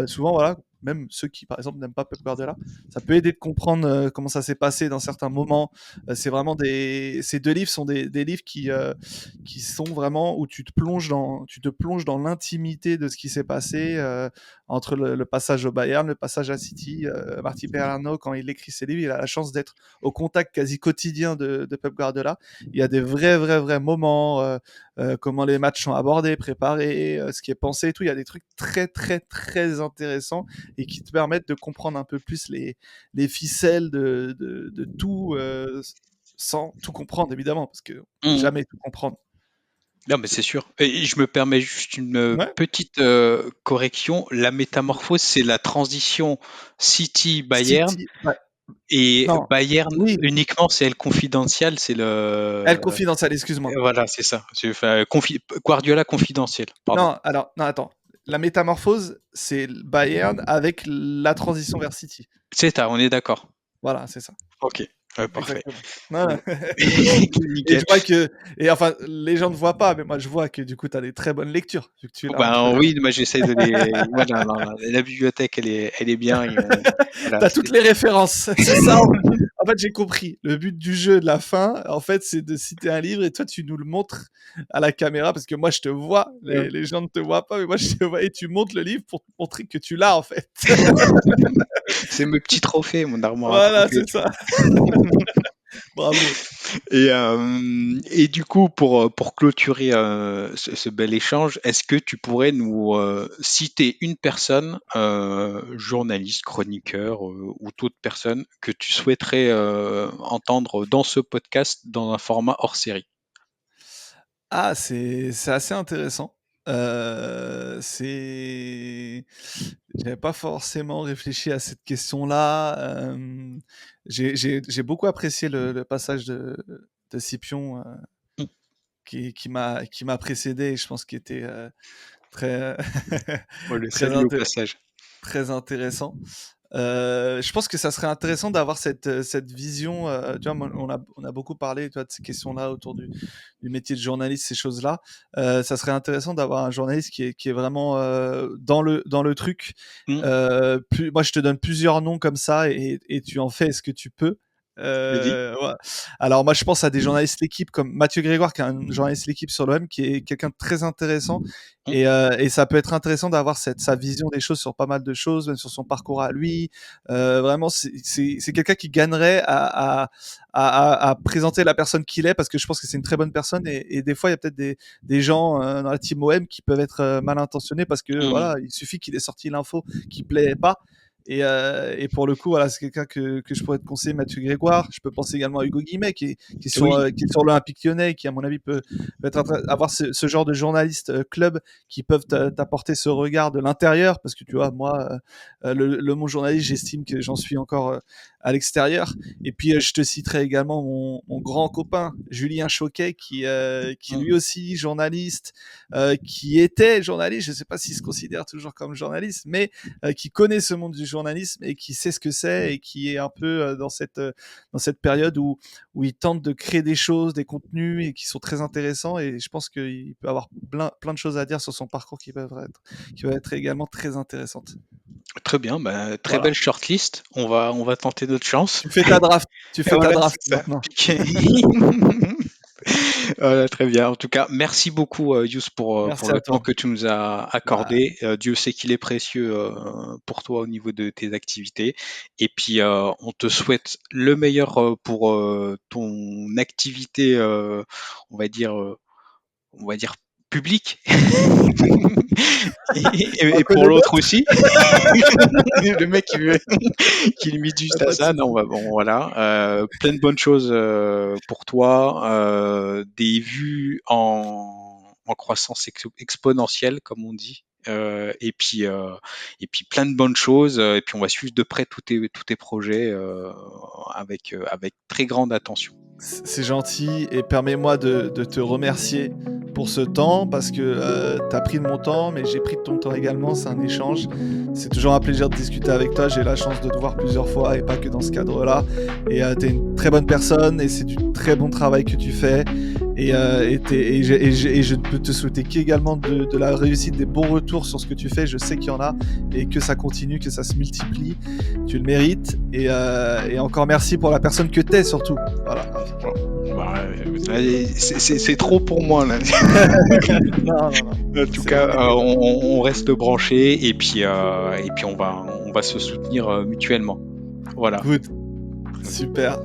Souvent, voilà, même ceux qui, par exemple, n'aiment pas Pep Guardiola, ça peut aider de comprendre comment ça s'est passé dans certains moments. C'est vraiment ces deux livres sont des livres qui sont vraiment où tu te plonges dans l'intimité de ce qui s'est passé entre le passage au Bayern, le passage à City. Martí Perarnau, quand il écrit ses livres, il a la chance d'être au contact quasi quotidien de Pep Guardiola. Il y a des vrais moments, comment les matchs sont abordés, préparés, ce qui est pensé et tout. Il y a des trucs très intéressants, et qui te permettent de comprendre un peu plus les ficelles de tout, sans tout comprendre évidemment, parce que on peut Mmh. jamais tout comprendre. Non, mais c'est sûr. Et je me permets juste une Ouais. petite correction. La métamorphose, c'est la transition City-Bayern. City, ouais. Et Non, Bayern oui, uniquement, c'est elle confidentiel. C'est elle le. confidentielle, excuse-moi. Voilà, c'est ça. Enfin, Guardiola confidentiel. Pardon. Non, alors, non, attends. La métamorphose, c'est le Bayern avec la transition vers City. C'est ça, on est d'accord. Voilà, c'est ça. Ok. Ouais, parfait. Exactement. Non. Et Nickel. je vois que, et enfin, les gens ne voient pas, mais moi je vois que du coup, tu as des très bonnes lectures, vu que tu l'as entre Ben les oui, moi j'essaie de les. Voilà, non, la bibliothèque, elle est bien. Et, tu voilà, as toutes les références, c'est ça. En fait, j'ai compris. Le but du jeu de la fin, en fait, c'est de citer un livre et toi, tu nous le montres à la caméra parce que moi, je te vois. Les gens ne te voient pas, mais moi, je te vois et tu montres le livre pour te montrer que tu l'as, en fait. C'est mes petits trophées, mon armoire à Voilà, trophées. c'est ça. Bravo. Et du coup, pour clôturer ce bel échange, est-ce que tu pourrais nous citer une personne, journaliste, chroniqueur ou toute personne que tu souhaiterais entendre dans ce podcast dans un format hors série? Ah, c'est assez intéressant. C'est J'avais pas forcément réfléchi à cette question-là. J'ai beaucoup apprécié le passage de Scipion, Mm. qui m'a précédé et je pense qu'il était, très, On le très salue au inté passage. très intéressant. Je pense que ça serait intéressant d'avoir cette vision, tu vois? Moi, on a beaucoup parlé, tu vois, de ces questions-là autour du métier de journaliste, ces choses-là. Ça serait intéressant d'avoir un journaliste qui est vraiment, dans le truc. Mm. Moi, je te donne plusieurs noms comme ça et tu en fais ce que tu peux. Vas-y. Ouais. Alors moi, je pense à des journalistes l'équipe comme Mathieu Grégoire, qui est un journaliste l'équipe sur l'OM, qui est quelqu'un de très intéressant. Mm. Et ça peut être intéressant d'avoir sa vision des choses sur pas mal de choses, même sur son parcours à lui. Vraiment, c'est quelqu'un qui gagnerait à présenter la personne qu'il est, parce que je pense que c'est une très bonne personne. Et des fois, il y a peut-être des gens dans la team OM qui peuvent être mal intentionnés parce que Mm. voilà, il suffit qu'il ait sorti l'info qui plaît pas. Et pour le coup, voilà, c'est quelqu'un que je pourrais te conseiller, Mathieu Grégoire. Je peux penser également à Hugo Guimet, Oui. qui est sur l'Olympique Lyonnais, qui, à mon avis, peut être avoir ce genre de journalistes club qui peuvent t'apporter ce regard de l'intérieur. Parce que tu vois, moi, le monde journaliste, j'estime que j'en suis encore à l'extérieur. Et puis, je te citerai également mon grand copain, Julien Choquet, qui Mm. lui aussi journaliste, qui était journaliste. Je ne sais pas s'il se considère toujours comme journaliste, mais qui connaît ce monde du journalisme et qui sait ce que c'est et qui est un peu dans cette période où il tente de créer des choses, des contenus et qui sont très intéressants. Et je pense qu'il peut avoir plein de choses à dire sur son parcours qui peuvent être également très intéressantes. Très bien, bah, très Voilà. belle shortlist. On va tenter notre chance. Tu fais ta draft. Tu Et fais ta voilà, draft c'est ça. maintenant. Voilà, très bien. En tout cas, merci beaucoup, Yous, pour Merci le à temps toi. que tu nous as Bah, accordé. Dieu sait qu'il est précieux pour toi au niveau de tes activités. Et puis, on te souhaite le meilleur pour ton activité, on va dire publique. on Et pour connaît l'autre d'autres. aussi. Le mec qui limite juste à Pas de ça. Non, souci. bah, bon, voilà. Plein de bonnes choses pour toi. Des vues en croissance exponentielle, comme on dit. Et puis plein de bonnes choses. Et puis on va suivre de près tous tes projets avec très grande attention. C'est gentil et permets-moi de te remercier pour ce temps parce que tu as pris de mon temps, mais j'ai pris de ton temps également. C'est un échange. C'est toujours un plaisir de discuter avec toi. J'ai eu la chance de te voir plusieurs fois et pas que dans ce cadre-là. Et tu es une très bonne personne et c'est du très bon travail que tu fais. Et je ne peux te souhaiter qu'également de la réussite, des bons retours sur ce que tu fais. Je sais qu'il y en a et que ça continue, que ça se multiplie. Tu le mérites. Et encore merci pour la personne que tu es surtout. Voilà. Bah, c'est trop pour moi là. Non. En tout cas, on reste branchés et puis on va se soutenir mutuellement. Voilà. Good. Super.